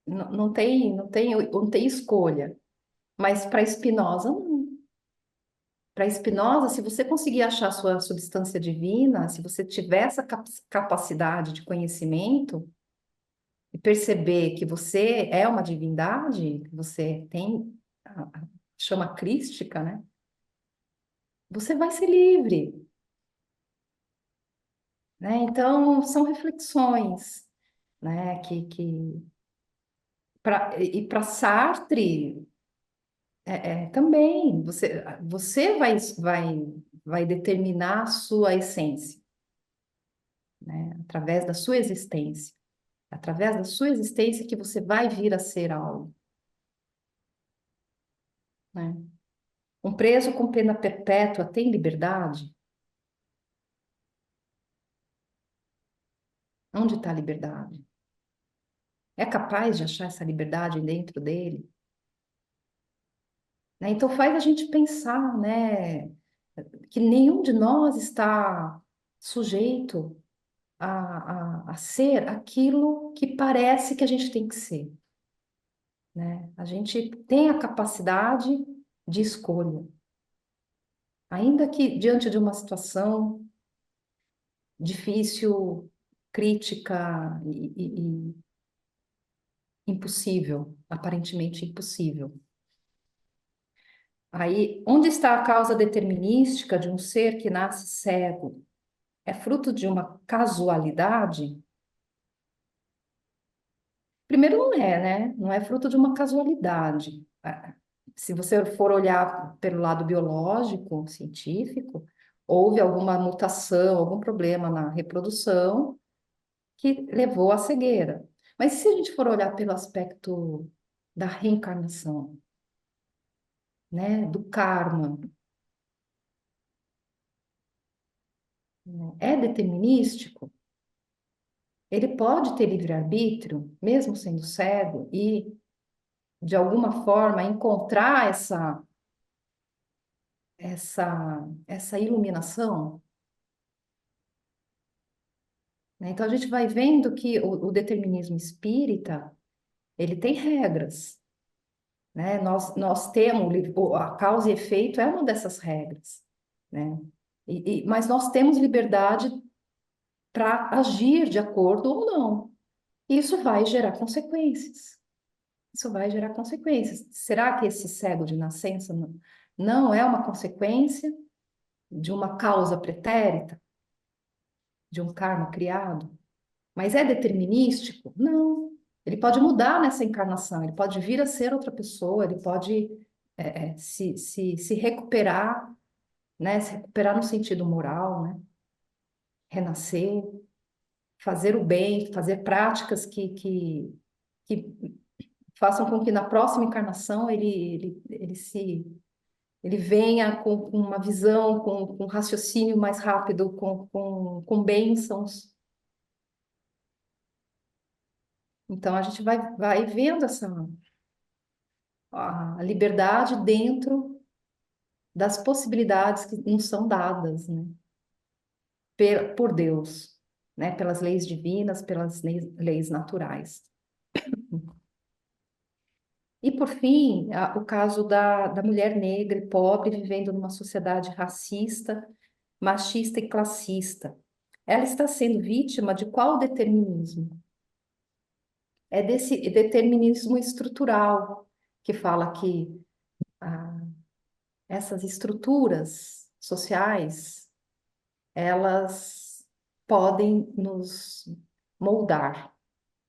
S1: não tem escolha. Mas para Spinoza, não. Para Spinoza, se você conseguir achar a sua substância divina, se você tiver essa capacidade de conhecimento e perceber que você é uma divindade, que você tem a chama crística, né? Você vai ser livre, né? Então, são reflexões, né? E para Sartre, também, você vai determinar a sua essência, né? Através da sua existência. Através da sua existência que você vai vir a ser algo, né? Um preso com pena perpétua tem liberdade? Onde está a liberdade? É capaz de achar essa liberdade dentro dele? Né? Então faz a gente pensar, né, que nenhum de nós está sujeito a ser aquilo que parece que a gente tem que ser, né? A gente tem a capacidade de escolha, ainda que diante de uma situação difícil, crítica e impossível, aparentemente impossível. Aí, onde está a causa determinística de um ser que nasce cego? É fruto de uma casualidade? Primeiro, não é, né? Não é fruto de uma casualidade. Se você for olhar pelo lado biológico, científico, houve alguma mutação, algum problema na reprodução que levou à cegueira. Mas se a gente for olhar pelo aspecto da reencarnação, né, do karma, né, é determinístico? Ele pode ter livre-arbítrio, mesmo sendo cego, e, de alguma forma, encontrar essa iluminação? né? Então a gente vai vendo que o determinismo espírita, ele tem regras, né? Nós temos, a causa e efeito é uma dessas regras, né? Mas nós temos liberdade para agir de acordo ou não. Isso vai gerar consequências. Isso vai gerar consequências. Será que esse cego de nascença não é uma consequência de uma causa pretérita, de um karma criado? Mas é determinístico? Não. Ele pode mudar nessa encarnação, ele pode vir a ser outra pessoa, ele pode se recuperar, né? Se recuperar no sentido moral, né? Renascer, fazer o bem, fazer práticas que façam com que na próxima encarnação ele venha com uma visão, com um raciocínio mais rápido, com bênçãos. Então a gente vai vendo a liberdade dentro das possibilidades que nos são dadas, né? Por Deus, né? Pelas leis divinas, pelas leis naturais. E, por fim, o caso da mulher negra e pobre vivendo numa sociedade racista, machista e classista. Ela está sendo vítima de qual determinismo? É desse determinismo estrutural, que fala que ah, essas estruturas sociais, elas podem nos moldar,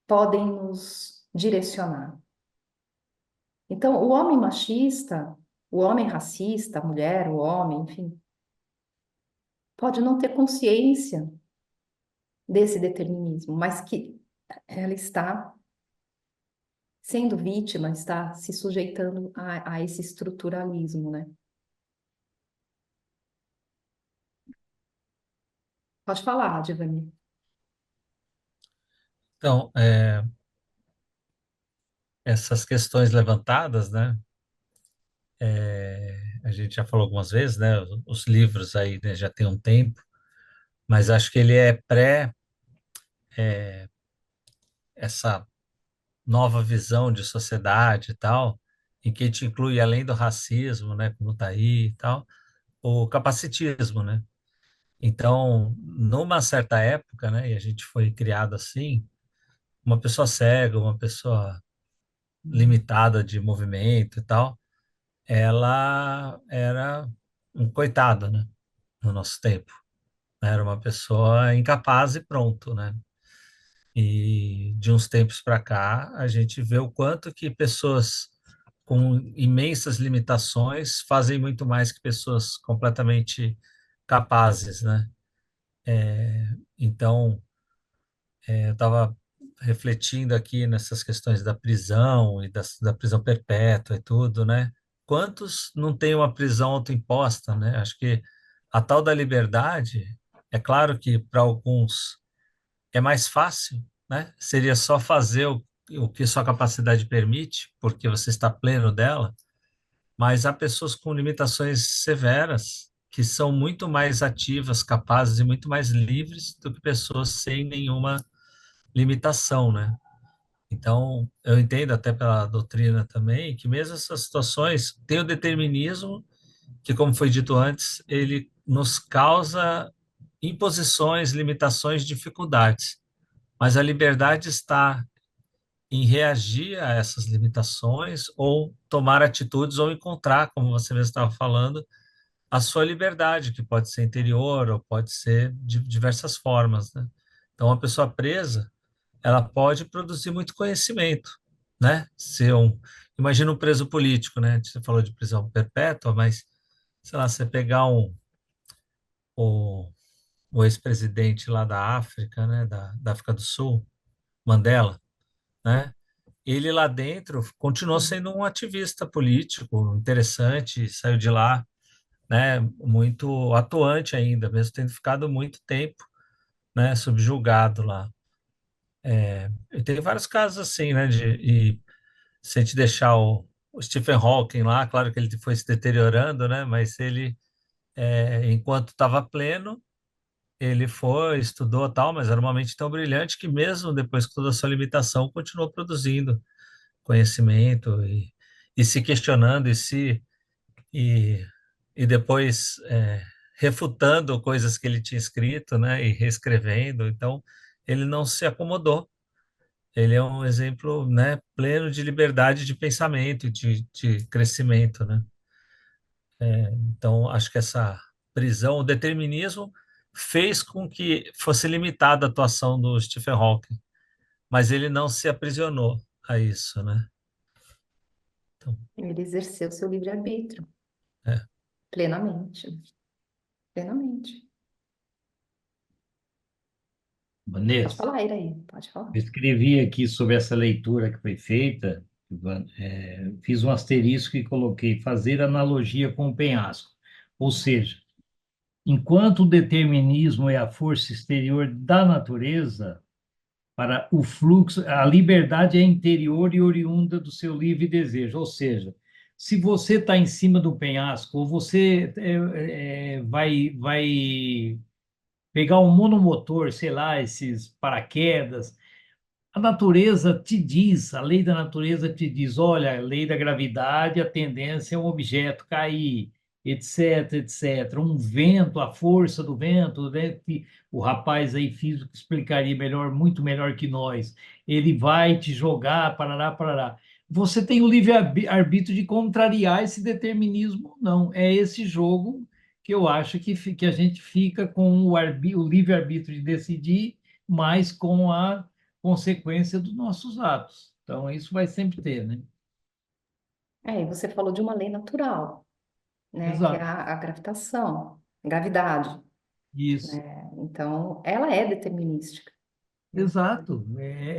S1: podem nos direcionar. Então, o homem machista, o homem racista, a mulher, o homem, enfim, pode não ter consciência desse determinismo, mas que ela está sendo vítima, está se sujeitando a esse estruturalismo, né? Pode falar, Divani.
S5: Então, essas questões levantadas, né? A gente já falou algumas vezes, né? Os livros aí, né, já tem um tempo, mas acho que ele é essa nova visão de sociedade e tal, em que a gente inclui, além do racismo, né, como está aí e tal, o capacitismo, né? Então, numa certa época, né, e a gente foi criado assim, uma pessoa cega, uma pessoa limitada de movimento e tal, ela era um coitado, né, no nosso tempo. Era uma pessoa incapaz e pronto, né? E de uns tempos para cá, a gente vê o quanto que pessoas com imensas limitações fazem muito mais que pessoas completamente capazes, né? Então, eu estava refletindo aqui nessas questões da prisão e da prisão perpétua e tudo, né? Quantos não têm uma prisão autoimposta, né? Acho que a tal da liberdade, é claro que para alguns é mais fácil, né? Seria só fazer o que sua capacidade permite, porque você está pleno dela, mas há pessoas com limitações severas que são muito mais ativas, capazes e muito mais livres do que pessoas sem nenhuma limitação, né? Então, eu entendo até pela doutrina também que mesmo essas situações tem o determinismo que, como foi dito antes, ele nos causa imposições, limitações, dificuldades. Mas a liberdade está em reagir a essas limitações ou tomar atitudes ou encontrar, como você mesmo estava falando, a sua liberdade, que pode ser interior ou pode ser de diversas formas, né? Então, uma pessoa presa, ela pode produzir muito conhecimento, né? Imagina um preso político, né? Você falou de prisão perpétua, mas, sei lá, você pegar o, o ex-presidente lá da África, né? Da África do Sul, Mandela, né? Ele lá dentro continuou sendo um ativista político interessante, saiu de lá, né, muito atuante ainda, mesmo tendo ficado muito tempo, né, subjugado lá. E tem vários casos assim, né, e se a gente deixar o Stephen Hawking lá, claro que ele foi se deteriorando, né, mas ele, enquanto estava pleno, ele foi, estudou tal, mas era uma mente tão brilhante que mesmo depois com toda a sua limitação, continuou produzindo conhecimento e se questionando e, e depois refutando coisas que ele tinha escrito, né, e reescrevendo. Então, ele não se acomodou. Ele é um exemplo, né, pleno de liberdade de pensamento, de crescimento, né? Então, acho que essa prisão, o determinismo fez com que fosse limitada a atuação do Stephen Hawking, mas ele não se aprisionou a isso, né? Então,
S1: Ele exerceu seu livre-arbítrio
S5: é.
S1: plenamente, plenamente. Pode
S2: Vanessa,
S1: falar, Iraí, pode falar.
S2: eu escrevi aqui sobre essa leitura que foi feita, fiz um asterisco e coloquei fazer analogia com o penhasco. Ou seja, enquanto o determinismo é a força exterior da natureza, para o fluxo, a liberdade é interior e oriunda do seu livre desejo. Ou seja, se você está em cima do penhasco, ou você vai pegar um monomotor, sei lá, esses paraquedas, a natureza te diz, a lei da natureza te diz, olha, a lei da gravidade, a tendência é um objeto cair, etc, etc. Um vento, a força do vento, né, que o rapaz aí físico explicaria melhor, muito melhor que nós. Ele vai te jogar, parará, parará. Você tem o livre-arbítrio de contrariar esse determinismo, não. É esse jogo que eu acho que a gente fica com o livre-arbítrio de decidir, mas com a consequência dos nossos atos. Então, isso vai sempre ter, né?
S1: E você falou de uma lei natural, né, que é
S2: Exato.
S1: a gravitação, gravidade,
S2: Isso.
S1: né? Então, ela é determinística, né?
S2: Exato.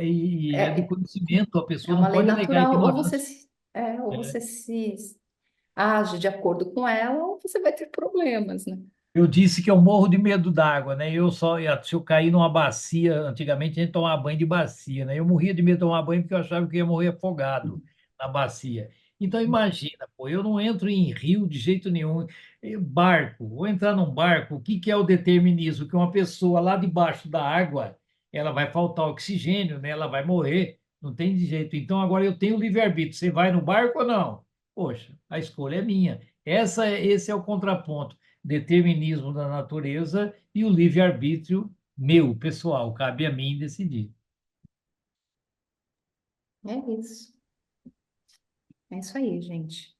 S2: E é do
S1: É,
S2: conhecimento, a
S1: é
S2: pessoa
S1: uma
S2: não
S1: lei
S2: pode alegar
S1: natural,
S2: ignorância.
S1: ou
S2: É.
S1: você se age de acordo com ela, ou você vai ter problemas, né?
S2: Eu disse que eu morro de medo d'água, né? Se eu cair numa bacia, antigamente a gente tomava banho de bacia, né? Eu morria de medo de tomar banho porque eu achava que eu ia morrer afogado na bacia. Então imagina, pô, eu não entro em rio de jeito nenhum. Barco, vou entrar num barco, o que que é o determinismo? Que uma pessoa lá debaixo da água, ela vai faltar oxigênio, né? Ela vai morrer, não tem de jeito. Então agora eu tenho livre-arbítrio. Você vai no barco ou não? Poxa, a escolha é minha. Esse é o contraponto, determinismo da natureza e o livre-arbítrio meu, pessoal, cabe a mim decidir.
S1: É isso. É isso aí, gente.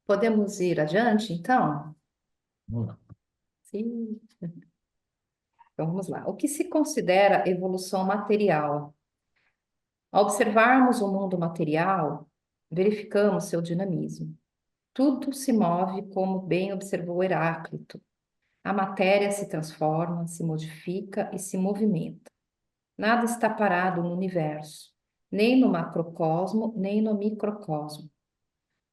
S1: Podemos ir adiante, então?
S2: Vamos lá.
S1: Sim. Então, vamos lá. O que se considera evolução material? Ao observarmos o mundo material, verificamos seu dinamismo. Tudo se move como bem observou Heráclito. A matéria se transforma, se modifica e se movimenta. Nada está parado no universo, nem no macrocosmo, nem no microcosmo.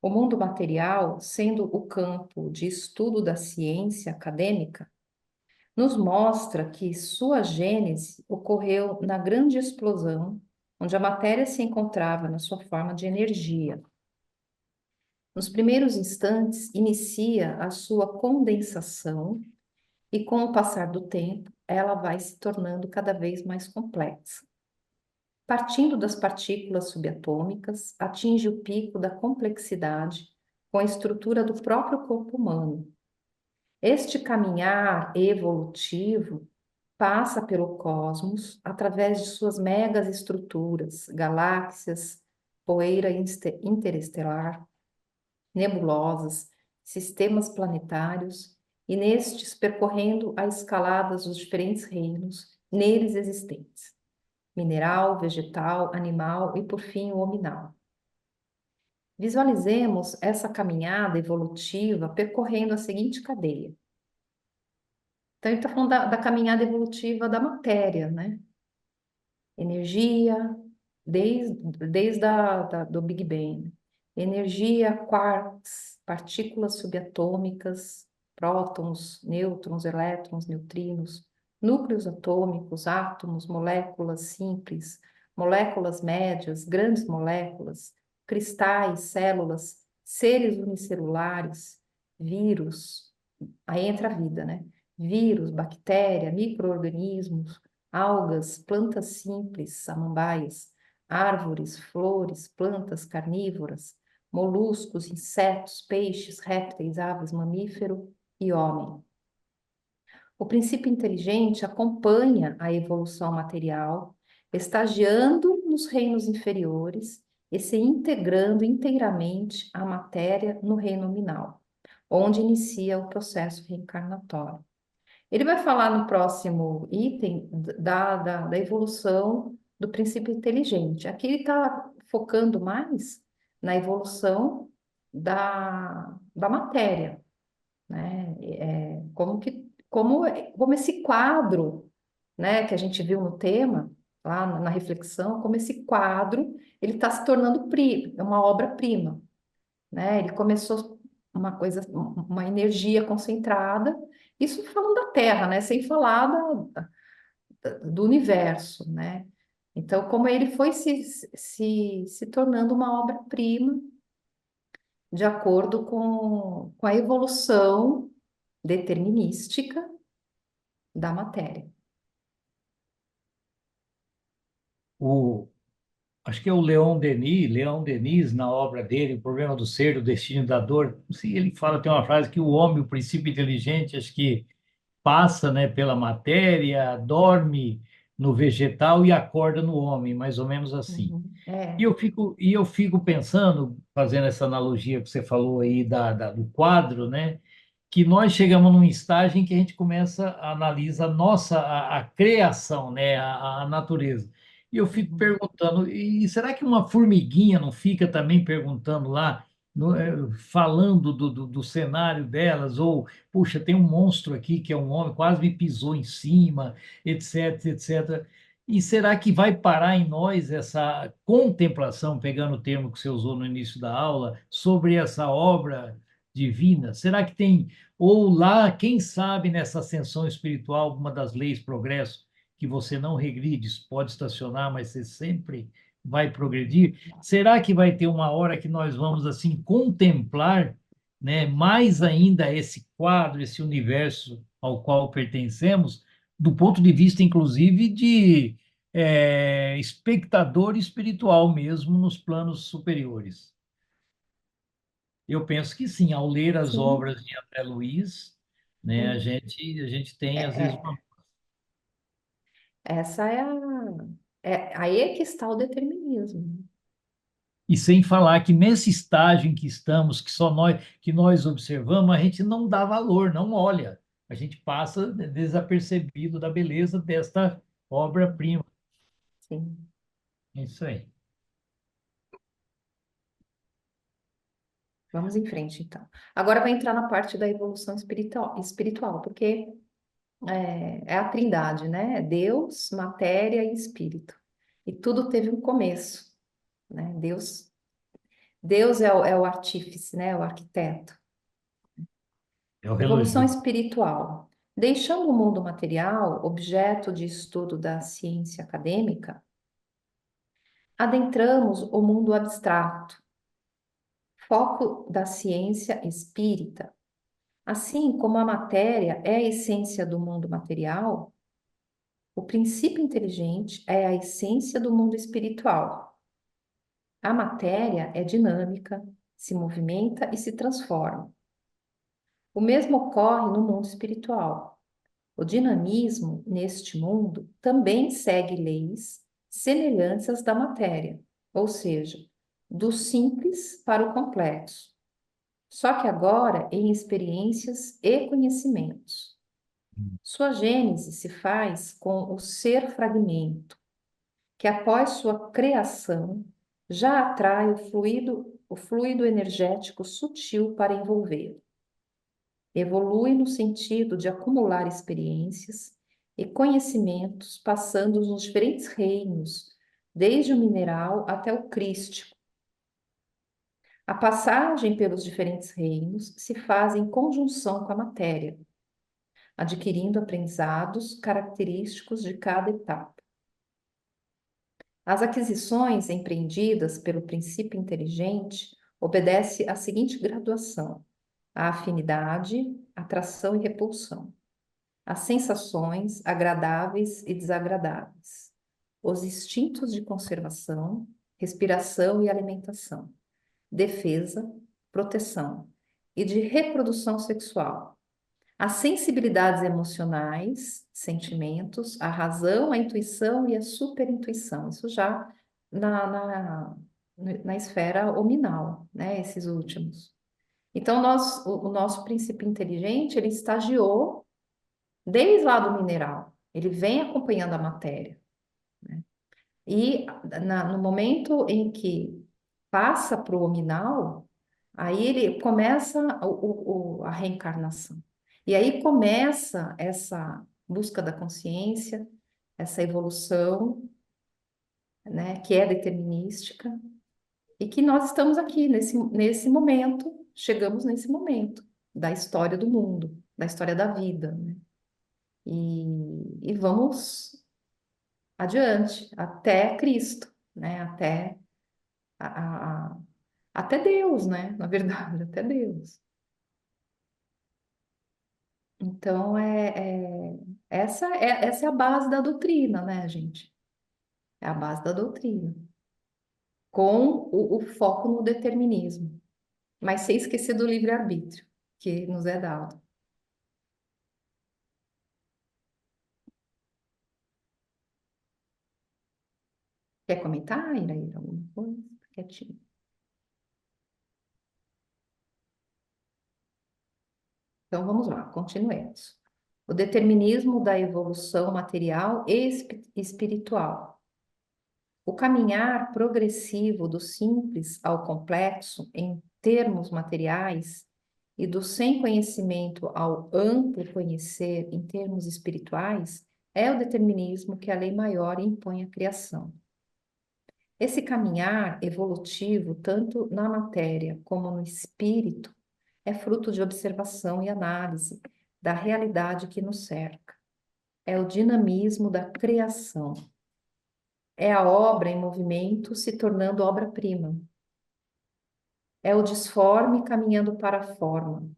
S1: O mundo material, sendo o campo de estudo da ciência acadêmica, nos mostra que sua gênese ocorreu na grande explosão, onde a matéria se encontrava na sua forma de energia. Nos primeiros instantes, inicia a sua condensação e, com o passar do tempo, ela vai se tornando cada vez mais complexa. Partindo das partículas subatômicas, atinge o pico da complexidade com a estrutura do próprio corpo humano. Este caminhar evolutivo passa pelo cosmos através de suas megas estruturas, galáxias, poeira interestelar, nebulosas, sistemas planetários, e nestes percorrendo a escaladas dos diferentes reinos neles existentes: mineral, vegetal, animal e, por fim, o hominal. Visualizemos essa caminhada evolutiva percorrendo a seguinte cadeia. Então, ele está falando da caminhada evolutiva da matéria, né? Energia, desde do Big Bang. Energia, quarks, partículas subatômicas, prótons, nêutrons, elétrons, neutrinos, núcleos atômicos, átomos, moléculas simples, moléculas médias, grandes moléculas, cristais, células, seres unicelulares, vírus, aí entra a vida, né? vírus, bactéria, micro-organismos, algas, plantas simples, samambaias, árvores, flores, plantas carnívoras, moluscos, insetos, peixes, répteis, aves, mamífero e homem. O princípio inteligente acompanha a evolução material, estagiando nos reinos inferiores e se integrando inteiramente à matéria no reino nominal, onde inicia o processo reencarnatório. Ele vai falar no próximo item da evolução do princípio inteligente. Aqui ele está focando mais na evolução da matéria, né? Como esse quadro, né, que a gente viu no tema, lá na reflexão, como esse quadro ele está se tornando uma obra-prima, né? Ele começou uma energia concentrada, isso falando da Terra, né? Sem falar do universo, né? Então, como ele foi se tornando uma obra-prima de acordo com a evolução determinística da matéria.
S2: O, Acho que é o Leon Denis, na obra dele, O Problema do Ser, do Destino e da Dor, se ele fala, tem uma frase que o homem, o princípio inteligente, acho que passa, né, pela matéria, dorme no vegetal e acorda no homem, mais ou menos assim.
S1: Uhum.
S2: E eu fico pensando, fazendo essa analogia que você falou aí do quadro, né, que nós chegamos num estágio em que a gente começa a analisar a criação, né, a natureza. E eu fico
S1: Uhum.
S2: perguntando, e será que uma formiguinha não fica também perguntando lá, falando do cenário delas, ou, puxa, tem um monstro aqui que é um homem, quase me pisou em cima, etc, etc. E será que vai parar em nós essa contemplação, pegando o termo que você usou no início da aula, sobre essa obra divina? Será que tem, ou lá, quem sabe, nessa ascensão espiritual, uma das leis progresso, que você não regride, pode estacionar, mas você sempre vai progredir? Será que vai ter uma hora que nós vamos assim contemplar, né, mais ainda esse quadro, esse universo ao qual pertencemos, do ponto de vista, inclusive, de espectador espiritual mesmo nos planos superiores? Eu penso que sim, ao ler as
S1: Sim.
S2: obras de André Luiz, né,
S1: Uhum.
S2: a gente tem, às vezes,
S1: É, essa é aí é que está o determinismo.
S2: e sem falar que nesse estágio em que estamos, que nós observamos, a gente não dá valor, não olha. A gente passa desapercebido da beleza desta obra-prima.
S1: Sim.
S2: É isso aí.
S1: Vamos em frente, então. Agora vai entrar na parte da evolução espiritual, porque é a trindade, né? Deus, matéria e espírito. E tudo teve um começo, né? Deus é o artífice, né? O arquiteto.
S2: É o
S1: Evolução
S2: relógio.
S1: espiritual. Deixando o mundo material, objeto de estudo da ciência acadêmica, adentramos o mundo abstrato, foco da ciência espírita. Assim como a matéria é a essência do mundo material, o princípio inteligente é a essência do mundo espiritual. A matéria é dinâmica, se movimenta e se transforma. O mesmo ocorre no mundo espiritual. O dinamismo neste mundo também segue leis semelhantes às da matéria, ou seja, do simples para o complexo, só que agora em experiências e conhecimentos. Sua gênese se faz com o ser fragmento, que após sua criação já atrai o fluido energético sutil para envolver. Evolui no sentido de acumular experiências e conhecimentos, passando nos diferentes reinos, desde o mineral até o crístico. A passagem pelos diferentes reinos se faz em conjunção com a matéria, adquirindo aprendizados característicos de cada etapa. As aquisições empreendidas pelo princípio inteligente obedecem à seguinte graduação: a afinidade, atração e repulsão. as sensações agradáveis e desagradáveis, os instintos de conservação, respiração e alimentação, defesa, proteção e de reprodução sexual, as sensibilidades emocionais, sentimentos, a razão, a intuição e a superintuição. Isso já na esfera hominal, né? Esses últimos. Então, o nosso princípio inteligente, ele estagiou desde lá do mineral. Ele vem acompanhando a matéria, né? E no momento em que passa para o hominal, aí ele começa a reencarnação. E aí começa essa busca da consciência, essa evolução, né, que é determinística, e que nós estamos aqui nesse momento, chegamos nesse momento da história do mundo, da história da vida, né? E vamos adiante, até Cristo, né? A, a- até Deus, né? Na verdade, até Deus. Então, essa é a base da doutrina, né, gente? É a base da doutrina, com o foco no determinismo, mas sem esquecer do livre-arbítrio, que nos é dado. Quer comentar, Iraíra, alguma coisa? Quietinho. Então, vamos lá, continuemos. O determinismo da evolução material e espiritual. O caminhar progressivo do simples ao complexo em termos materiais e do sem conhecimento ao amplo conhecer em termos espirituais é o determinismo que a lei maior impõe à criação. Esse caminhar evolutivo, tanto na matéria como no espírito, é fruto de observação e análise da realidade que nos cerca. É o dinamismo da criação. É a obra em movimento se tornando obra-prima. É o disforme caminhando para a forma.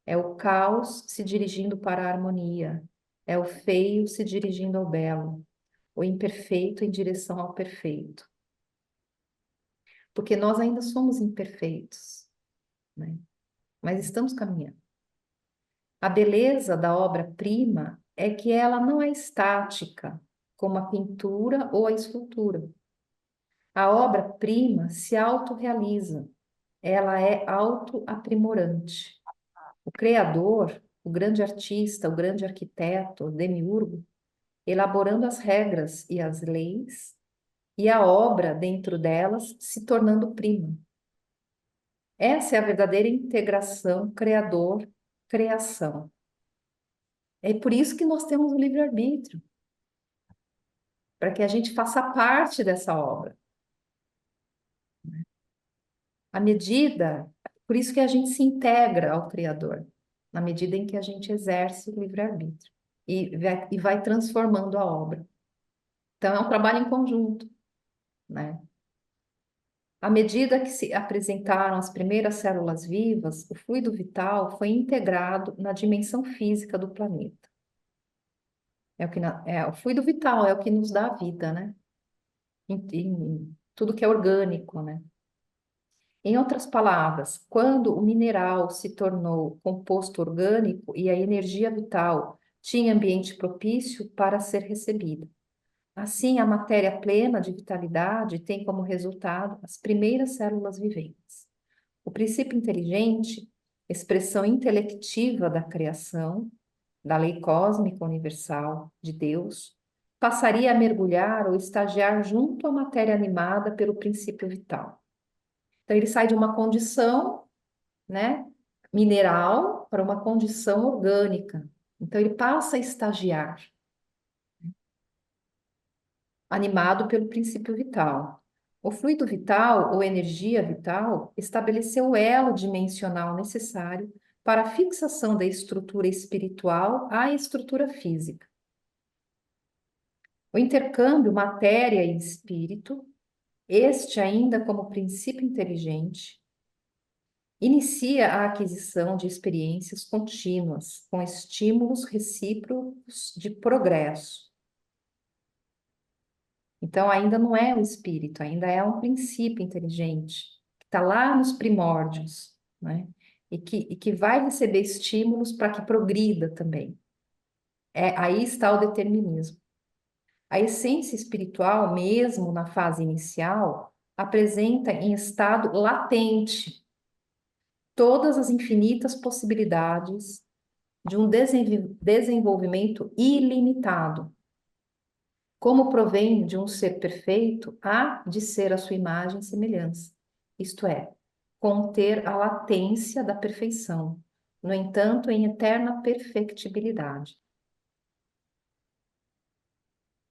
S1: É o caos se dirigindo para a harmonia. É o feio se dirigindo ao belo. O imperfeito em direção ao perfeito. Porque nós ainda somos imperfeitos, né? Mas estamos caminhando. A beleza da obra-prima é que ela não é estática, como a pintura ou a escultura. A obra-prima se autorrealiza, ela é autoaprimorante. O criador, o grande artista, o grande arquiteto, o demiurgo, elaborando as regras e as leis, e a obra dentro delas se tornando prima. Essa é a verdadeira integração criador-criação. É por isso que nós temos o livre-arbítrio, para que a gente faça parte dessa obra. À medida, por isso que a gente se integra ao Criador, na medida em que a gente exerce o livre-arbítrio e vai transformando a obra. Então, é um trabalho em conjunto, né? À medida que se apresentaram as primeiras células vivas, o fluido vital foi integrado na dimensão física do planeta. O fluido vital é o que nos dá a vida, né? Em tudo que é orgânico, né? Em outras palavras, quando o mineral se tornou composto orgânico e a energia vital tinha ambiente propício para ser recebida. Assim, a matéria plena de vitalidade tem como resultado as primeiras células viventes. O princípio inteligente, expressão intelectiva da criação, da lei cósmica universal de Deus, passaria a mergulhar ou estagiar junto à matéria animada pelo princípio vital. Então, ele sai de uma condição, né, mineral para uma condição orgânica. Então, ele passa a estagiar, animado pelo princípio vital. O fluido vital, ou energia vital, estabeleceu o elo dimensional necessário para a fixação da estrutura espiritual à estrutura física. O intercâmbio matéria e espírito, este ainda como princípio inteligente, inicia a aquisição de experiências contínuas, com estímulos recíprocos de progresso. Então, ainda não é um espírito, ainda é um princípio inteligente, que está lá nos primórdios, né? E que vai receber estímulos para que progrida também. Aí está o determinismo. A essência espiritual, mesmo na fase inicial, apresenta em estado latente todas as infinitas possibilidades de um desenvolvimento ilimitado. Como provém de um ser perfeito, há de ser a sua imagem e semelhança, isto é, conter a latência da perfeição, no entanto, em eterna perfectibilidade.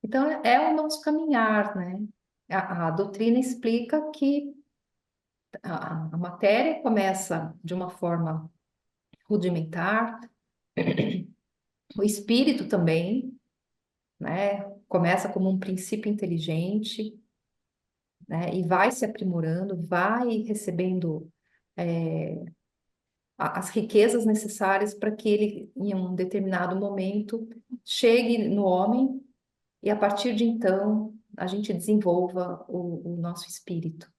S1: Então, é o nosso caminhar, né? A doutrina explica que a matéria começa de uma forma rudimentar, o espírito também, né? Começa como um princípio inteligente, né? E vai se aprimorando, vai recebendo as riquezas necessárias para que ele, em um determinado momento, chegue no homem e, a partir de então, a gente desenvolva o nosso espírito.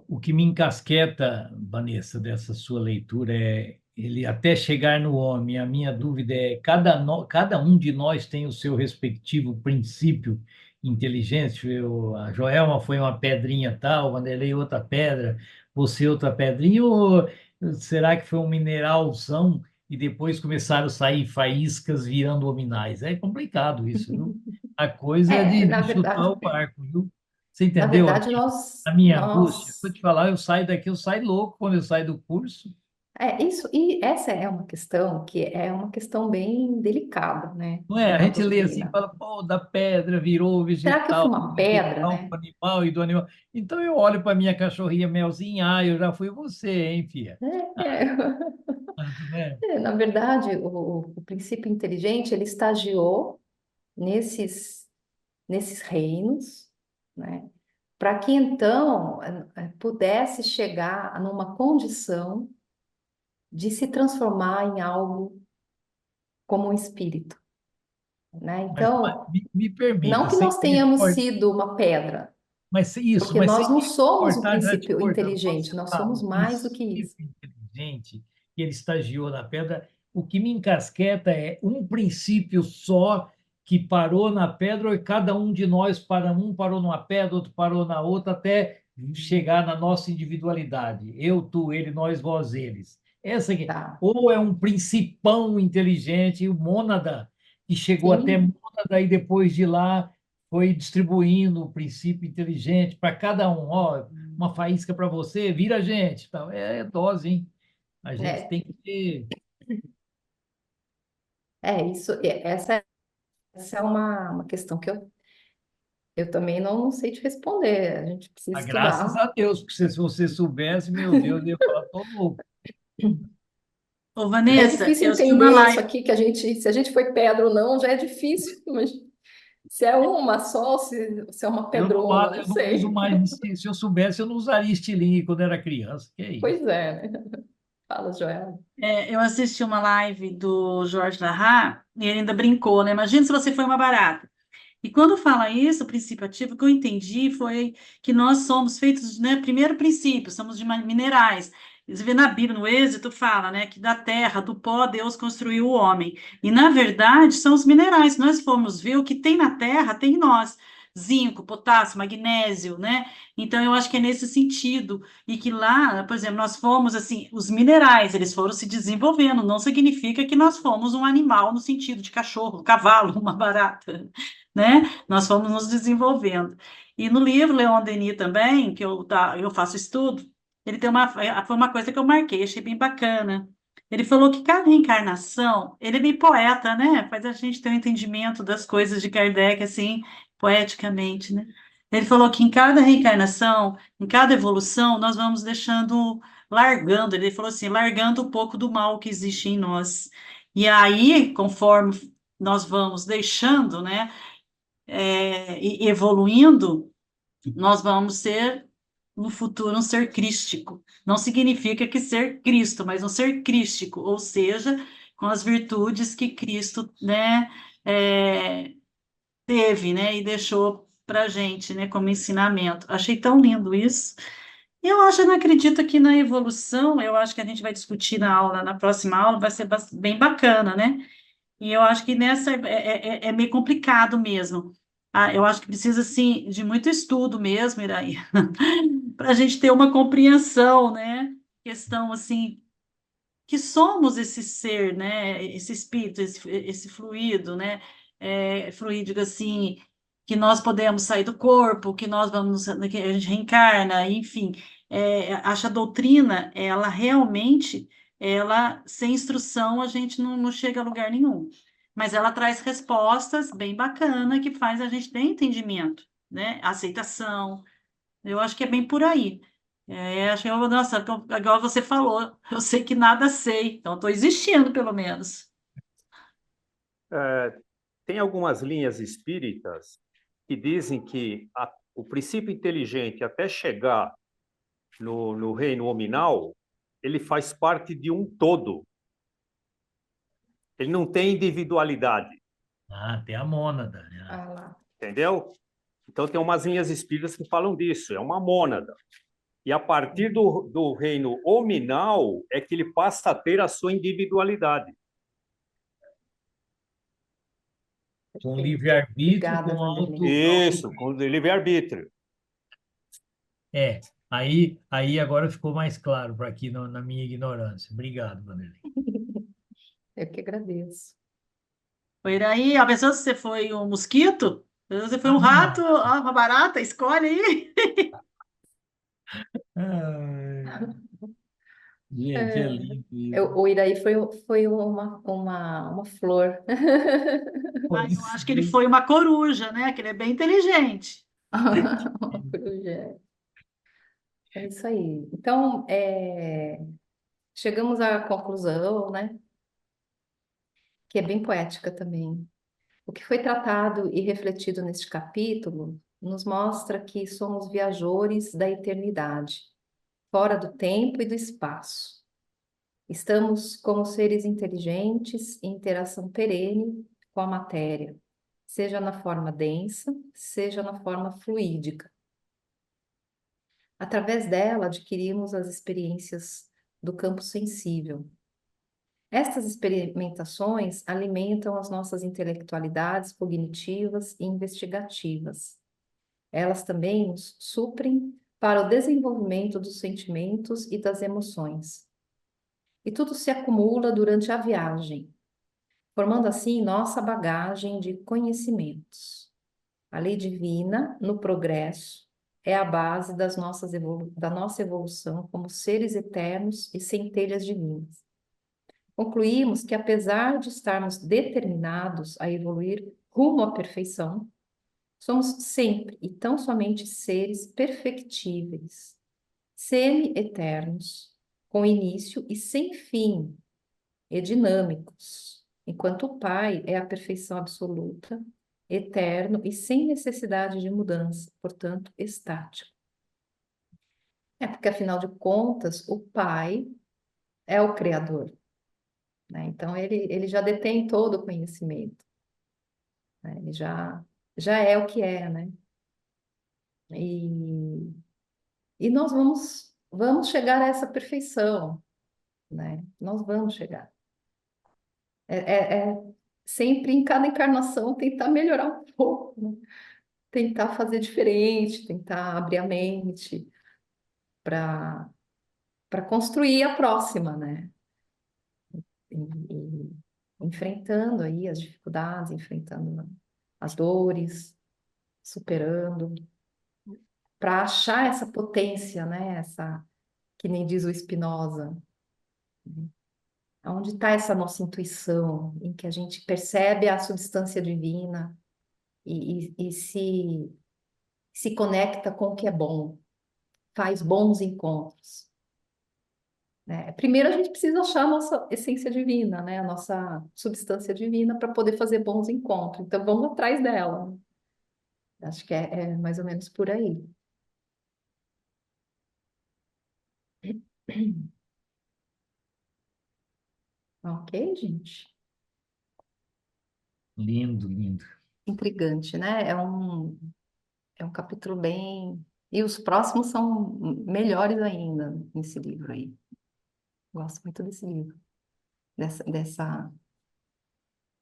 S2: O que me encasqueta, Vanessa, dessa sua leitura é ele até chegar no homem. A minha dúvida é: cada um de nós tem o seu respectivo princípio inteligente. A Joelma foi uma pedrinha tal, Vanderlei outra pedra, você outra pedrinha, ou será que foi um mineralzão e depois começaram a sair faíscas virando hominais? É complicado isso, viu? A coisa é de,
S1: Na
S2: de chutar
S1: verdade,
S2: o barco, viu? Você
S1: na
S2: entendeu?
S1: verdade, nós,
S2: A minha angústia. Vou
S1: nós
S2: te falar, eu saio daqui, eu saio louco quando eu saio do curso.
S1: isso, e essa é uma questão que é uma questão bem delicada, né,
S2: Não é? A
S1: na
S2: gente lê assim e
S1: doutrina.
S2: fala, pô, da pedra virou
S1: Será que eu
S2: vegetal,
S1: fui
S2: do
S1: uma pedra,
S2: vegetal
S1: né?
S2: para animal e do animal. Então eu olho para minha cachorrinha Melzinha, eu já fui você, hein, filha?
S1: É,
S2: Né?
S1: na verdade, o princípio inteligente, ele estagiou nesses reinos, né, para que então pudesse chegar numa condição de se transformar em algo como um espírito, né?
S2: Mas
S1: Então,
S2: me
S1: não
S2: permita,
S1: que
S2: sem
S1: nós
S2: querer te
S1: tenhamos
S2: cortar,
S1: sido uma pedra,
S2: mas isso,
S1: porque
S2: mas
S1: nós
S2: sem
S1: não
S2: querer te
S1: somos um
S2: cortar, já te
S1: princípio
S2: cortando. Quando
S1: inteligente,
S2: você
S1: nós
S2: fala
S1: somos
S2: o
S1: mais do que
S2: princípio
S1: isso.
S2: inteligente, que ele estagiou na pedra, o que me encasqueta é um princípio só que parou na pedra, e cada um de nós, um parou numa pedra, outro parou na outra, até chegar na nossa individualidade. Eu, tu, ele, nós, vós, eles. Essa aqui.
S1: Tá?
S2: Ou é um principão inteligente, o mônada, que chegou até
S1: Sim,
S2: mônada e depois de lá foi distribuindo o princípio inteligente para cada um. Ó, uma faísca para você, vira gente. Tal. É dose, hein? A gente
S1: é,
S2: tem que ter.
S1: isso, essa é uma questão que eu também não sei te responder, a gente precisa
S2: Ah, graças
S1: estudar.
S2: a Deus, porque se você soubesse, meu Deus, eu ia falar, tô louco.
S4: Ô,
S1: É
S4: Vanessa,
S1: difícil
S4: eu assisti uma
S1: entender isso
S4: live.
S1: aqui, que se a gente foi pedra ou não, já é difícil, mas se é uma só, se é uma pedrona, não
S2: Eu não uso
S1: sei.
S2: mais. Se eu soubesse, eu não usaria estilingue quando era criança. Que é
S1: Pois
S2: isso?
S1: é, né? Fala, Joel.
S4: Eu assisti uma live do Jorge Larrat e ele ainda brincou, né? Imagina se você foi uma barata. E quando fala isso, o princípio ativo, o que eu entendi foi que nós somos feitos, né? Primeiro princípio, somos de minerais. Você vê na Bíblia, no Êxodo, fala, né, que da terra, do pó, Deus construiu o homem. E, na verdade, são os minerais. Se nós formos ver, o que tem na terra, tem em nós. Zinco, potássio, magnésio, né? Então, eu acho que é nesse sentido. E que lá, por exemplo, nós fomos, assim, os minerais, eles foram se desenvolvendo. Não significa que nós fomos um animal no sentido de cachorro, cavalo, uma barata, né? Nós fomos nos desenvolvendo. E no livro Leon Denis também, que eu faço estudo, ele tem foi uma coisa que eu marquei, achei bem bacana. Ele falou que cada reencarnação, ele é bem poeta, né? Faz a gente ter um entendimento das coisas de Kardec, assim, poeticamente, né? Ele falou que em cada reencarnação, em cada evolução, nós vamos deixando, largando, ele falou assim, largando um pouco do mal que existe em nós. E aí, conforme nós vamos deixando, né, e evoluindo, nós vamos ser no futuro um ser crístico. Não significa que ser Cristo, mas um ser crístico, ou seja, com as virtudes que Cristo, né, teve, né, e deixou para gente, né, como ensinamento. Achei tão lindo isso. Eu não acredito que na evolução, eu acho que a gente vai discutir na próxima aula, vai ser bem bacana, né? E eu acho que nessa é meio complicado mesmo. Ah, eu acho que precisa, assim, de muito estudo mesmo, Iraí, para a gente ter uma compreensão, né? Questão, assim, que somos esse ser, né? Esse espírito, esse fluido, né? Fluídico, assim, que nós podemos sair do corpo, que nós vamos, que a gente reencarna, enfim. Acho a doutrina, ela realmente, ela, sem instrução, a gente não chega a lugar nenhum. Mas ela traz respostas bem bacanas que faz a gente ter entendimento, né? Aceitação. Eu acho que é bem por aí. Acho que nossa, igual você falou, eu sei que nada sei, então estou existindo, pelo menos.
S6: Tem algumas linhas espíritas que dizem que o princípio inteligente, até chegar no reino nominal, ele faz parte de um todo. Ele não tem individualidade,
S2: Ah, tem a mônada, né?
S1: Ah lá.
S6: entendeu? Então, tem umas linhas espíritas que falam disso, é uma mônada. E a partir do reino hominal é que ele passa a ter a sua individualidade.
S2: Com
S1: Perfeito.
S2: livre-arbítrio,
S1: Obrigada,
S2: com
S1: Vanderlei.
S6: Isso, com o livre-arbítrio.
S2: É, aí agora ficou mais claro para aqui na minha ignorância. Obrigado, Vanderlei.
S1: Eu que agradeço.
S4: Foi daí, a pessoa se você foi um mosquito, se você foi
S2: Ah,
S4: um rato,
S2: não.
S4: uma barata, escolhe aí.
S2: Ai, gente, é lindo isso.
S1: O Iraí foi uma flor.
S4: Ah, eu
S2: Pois
S4: acho que ele foi uma coruja, né? Que ele é bem inteligente.
S1: Uma coruja. É isso aí. Então, chegamos à conclusão, né? Que é bem poética também. O que foi tratado e refletido neste capítulo nos mostra que somos viajores da eternidade, fora do tempo e do espaço. Estamos como seres inteligentes em interação perene com a matéria, seja na forma densa, seja na forma fluídica. Através dela, adquirimos as experiências do campo sensível. Estas experimentações alimentam as nossas intelectualidades cognitivas e investigativas. Elas também nos suprem para o desenvolvimento dos sentimentos e das emoções. E tudo se acumula durante a viagem, formando assim nossa bagagem de conhecimentos. A lei divina, no progresso, é a base da nossa evolução como seres eternos e centelhas divinas. Concluímos que, apesar de estarmos determinados a evoluir rumo à perfeição, somos sempre e tão somente seres perfectíveis, semi-eternos, com início e sem fim, e dinâmicos, enquanto o Pai é a perfeição absoluta, eterno e sem necessidade de mudança, portanto, estático. Porque, afinal de contas, o Pai é o Criador, né? Então, ele já detém todo o conhecimento, né? Ele já é o que é, né? E, e nós vamos chegar a essa perfeição, né? Nós vamos chegar. É sempre em cada encarnação tentar melhorar um pouco, né? Tentar fazer diferente, tentar abrir a mente para construir a próxima, né? E enfrentando aí as dificuldades, enfrentando as dores, superando, para achar essa potência, né? Essa, que nem diz o Spinoza, né? Onde está essa nossa intuição, em que a gente percebe a substância divina e se conecta com o que é bom, faz bons encontros, né? Primeiro a gente precisa achar a nossa essência divina, né? A nossa substância divina para poder fazer bons encontros. Então vamos atrás dela. Acho que é mais ou menos por aí. Ok, gente?
S2: Lindo, lindo.
S1: Intrigante, né? É um capítulo bem. E os próximos são melhores ainda nesse livro aí. Gosto muito desse livro, dessa, dessa,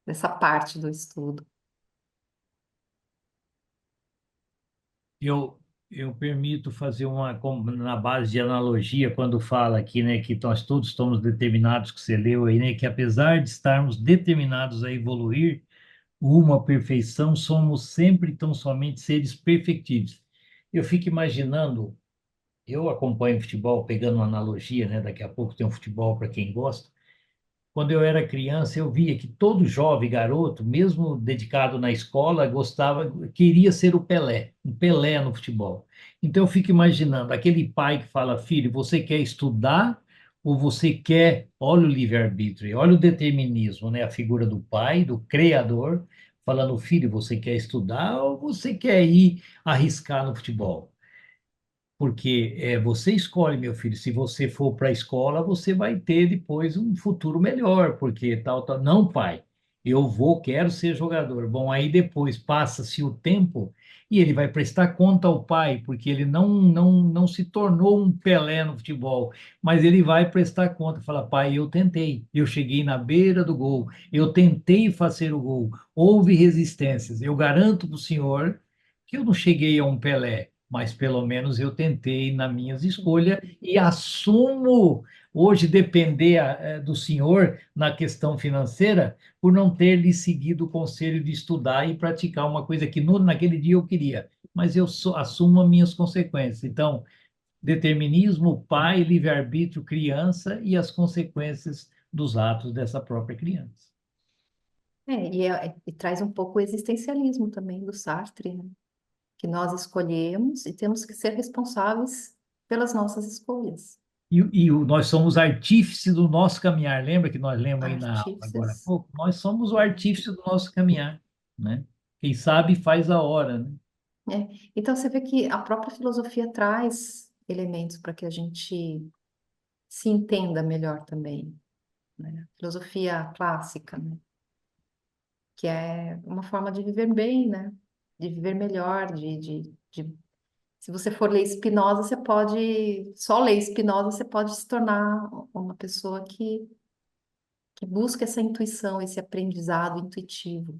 S1: dessa parte do estudo.
S2: Eu, eu permito fazer na base de analogia, quando fala aqui, né, que nós todos estamos determinados, que você leu aí, né, que apesar de estarmos determinados a evoluir rumo à perfeição, somos sempre tão somente seres perfectíveis. Eu fico imaginando, eu acompanho futebol, pegando uma analogia, né, daqui a pouco tem um futebol para quem gosta. Quando eu era criança, eu via que todo jovem garoto, mesmo dedicado na escola, gostava, queria ser o Pelé, um Pelé no futebol. Então eu fico imaginando aquele pai que fala: filho, você quer estudar ou você quer, olha o livre-arbítrio, olha o determinismo, né? A figura do pai, do criador, falando: filho, você quer estudar ou você quer ir arriscar no futebol? Porque você escolhe, meu filho, se você for para a escola, você vai ter depois um futuro melhor, porque tal, tal. Não, pai, eu vou, quero ser jogador. Bom, aí depois passa-se o tempo e ele vai prestar conta ao pai, porque ele não se tornou um Pelé no futebol, mas ele vai prestar conta, fala: pai, eu tentei, eu cheguei na beira do gol, eu tentei fazer o gol, houve resistências. Eu garanto para o senhor que eu não cheguei a um Pelé, mas pelo menos eu tentei nas minhas escolhas e assumo hoje depender do senhor na questão financeira por não ter lhe seguido o conselho de estudar e praticar uma coisa que naquele dia eu queria, mas eu assumo as minhas consequências. Então, determinismo, pai, livre-arbítrio, criança e as consequências dos atos dessa própria criança.
S1: E traz um pouco o existencialismo também do Sartre, né? Que nós escolhemos e temos que ser responsáveis pelas nossas escolhas.
S2: Nós somos artífices do nosso caminhar. Lembra que nós lemos aí na aula agora há
S1: Artífices.
S2: pouco? Nós somos o artífice do nosso caminhar, né? Quem sabe faz a hora, né?
S1: É. Então você vê que a própria filosofia traz elementos para que a gente se entenda melhor também, né? Filosofia clássica, né? Que é uma forma de viver bem, né? De viver melhor, se você for ler Spinoza, você pode, só ler Spinoza, você pode se tornar uma pessoa que busca essa intuição, esse aprendizado intuitivo.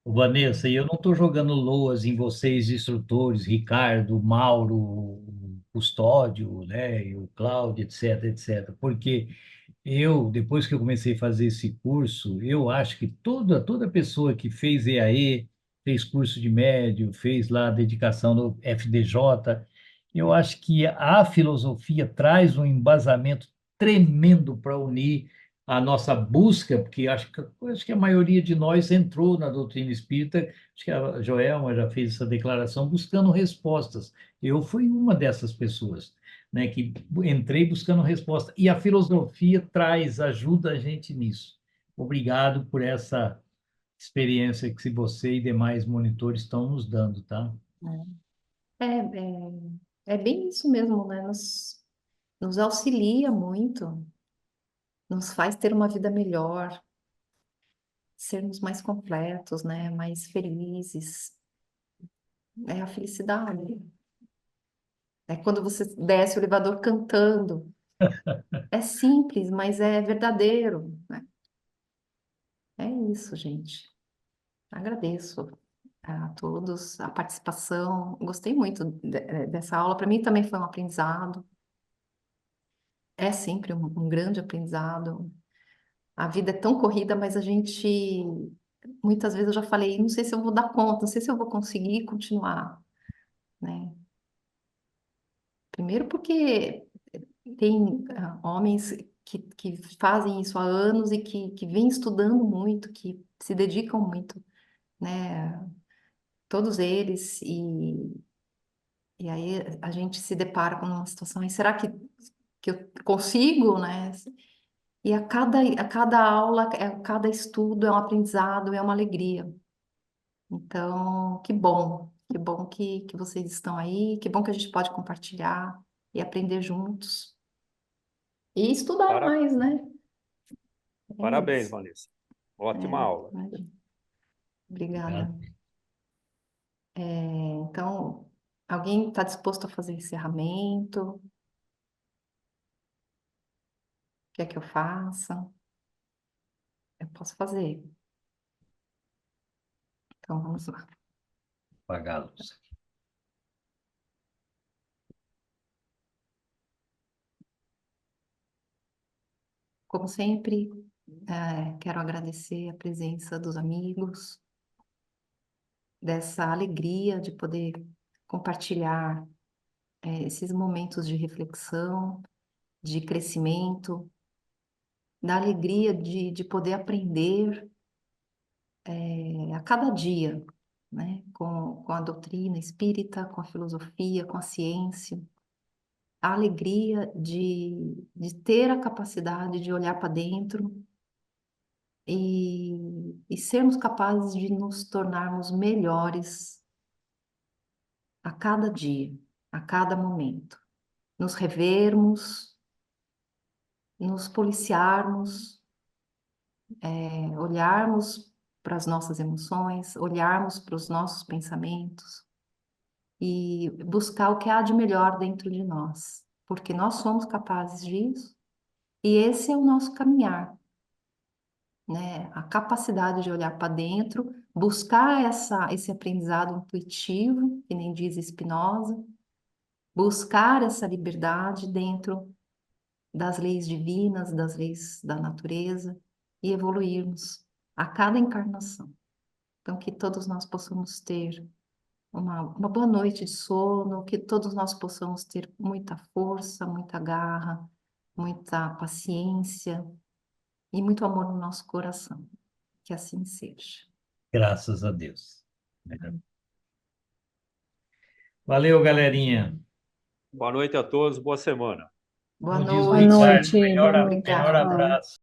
S2: Ô, Vanessa, e eu não estou jogando loas em vocês, instrutores, Ricardo, Mauro, o Custódio, né, e o Cláudio, etc, etc, porque depois que eu comecei a fazer esse curso, eu acho que toda pessoa que fez EAE, fez curso de médio, fez lá a dedicação no FDJ, eu acho que a filosofia traz um embasamento tremendo para unir a nossa busca, porque acho que a maioria de nós entrou na doutrina espírita, acho que a Joelma já fez essa declaração, buscando respostas. Eu fui uma dessas pessoas, né, que entrei buscando resposta. E a filosofia ajuda a gente nisso. Obrigado por essa experiência que você e demais monitores estão nos dando, tá?
S1: É, é bem isso mesmo, né? Nos auxilia muito, nos faz ter uma vida melhor, sermos mais completos, né? Mais felizes. É a felicidade. É quando você desce o elevador cantando. É simples, mas é verdadeiro, né? É isso, gente. Agradeço a todos a participação. Gostei muito dessa aula. Para mim também foi um aprendizado. É sempre um grande aprendizado. A vida é tão corrida, mas a gente, muitas vezes eu já falei, não sei se eu vou dar conta, não sei se eu vou conseguir continuar, né? Primeiro porque tem homens que fazem isso há anos e que vêm estudando muito, que se dedicam muito, né? Todos eles, e aí a gente se depara com uma situação, e será que eu consigo, né? E a cada aula, cada estudo é um aprendizado, é uma alegria. Então, que bom que vocês estão aí, que bom que a gente pode compartilhar. e aprender juntos. E estudar
S6: Para-
S1: mais, né? É
S6: Parabéns,
S1: isso.
S6: Vanessa. Ótima
S1: É,
S6: aula.
S1: imagina. Obrigada.
S2: Obrigado.
S1: Então, alguém está disposto a fazer encerramento? Quer que eu faça? Eu posso fazer. Então, vamos lá.
S2: Apagá-los.
S1: Como sempre, quero agradecer a presença dos amigos, dessa alegria de poder compartilhar, esses momentos de reflexão, de crescimento, da alegria de poder aprender, a cada dia, né? Com a doutrina espírita, com a filosofia, com a ciência. A alegria de ter a capacidade de olhar para dentro e sermos capazes de nos tornarmos melhores a cada dia, a cada momento. Nos revermos, nos policiarmos, olharmos para as nossas emoções, olharmos para os nossos pensamentos e buscar o que há de melhor dentro de nós, porque nós somos capazes disso e esse é o nosso caminhar, né? A capacidade de olhar para dentro, buscar esse aprendizado intuitivo, que nem diz Spinoza, buscar essa liberdade dentro das leis divinas, das leis da natureza e evoluirmos a cada encarnação. Então, que todos nós possamos ter uma boa noite de sono, que todos nós possamos ter muita força, muita garra, muita paciência e muito amor no nosso coração. Que assim seja.
S2: Graças a Deus. Valeu, galerinha.
S6: Boa noite a todos, boa semana.
S1: Boa
S2: Como diz o
S1: noite.
S2: Ricardo,
S7: Boa
S2: melhor
S7: noite.
S1: Obrigada.
S2: abraço.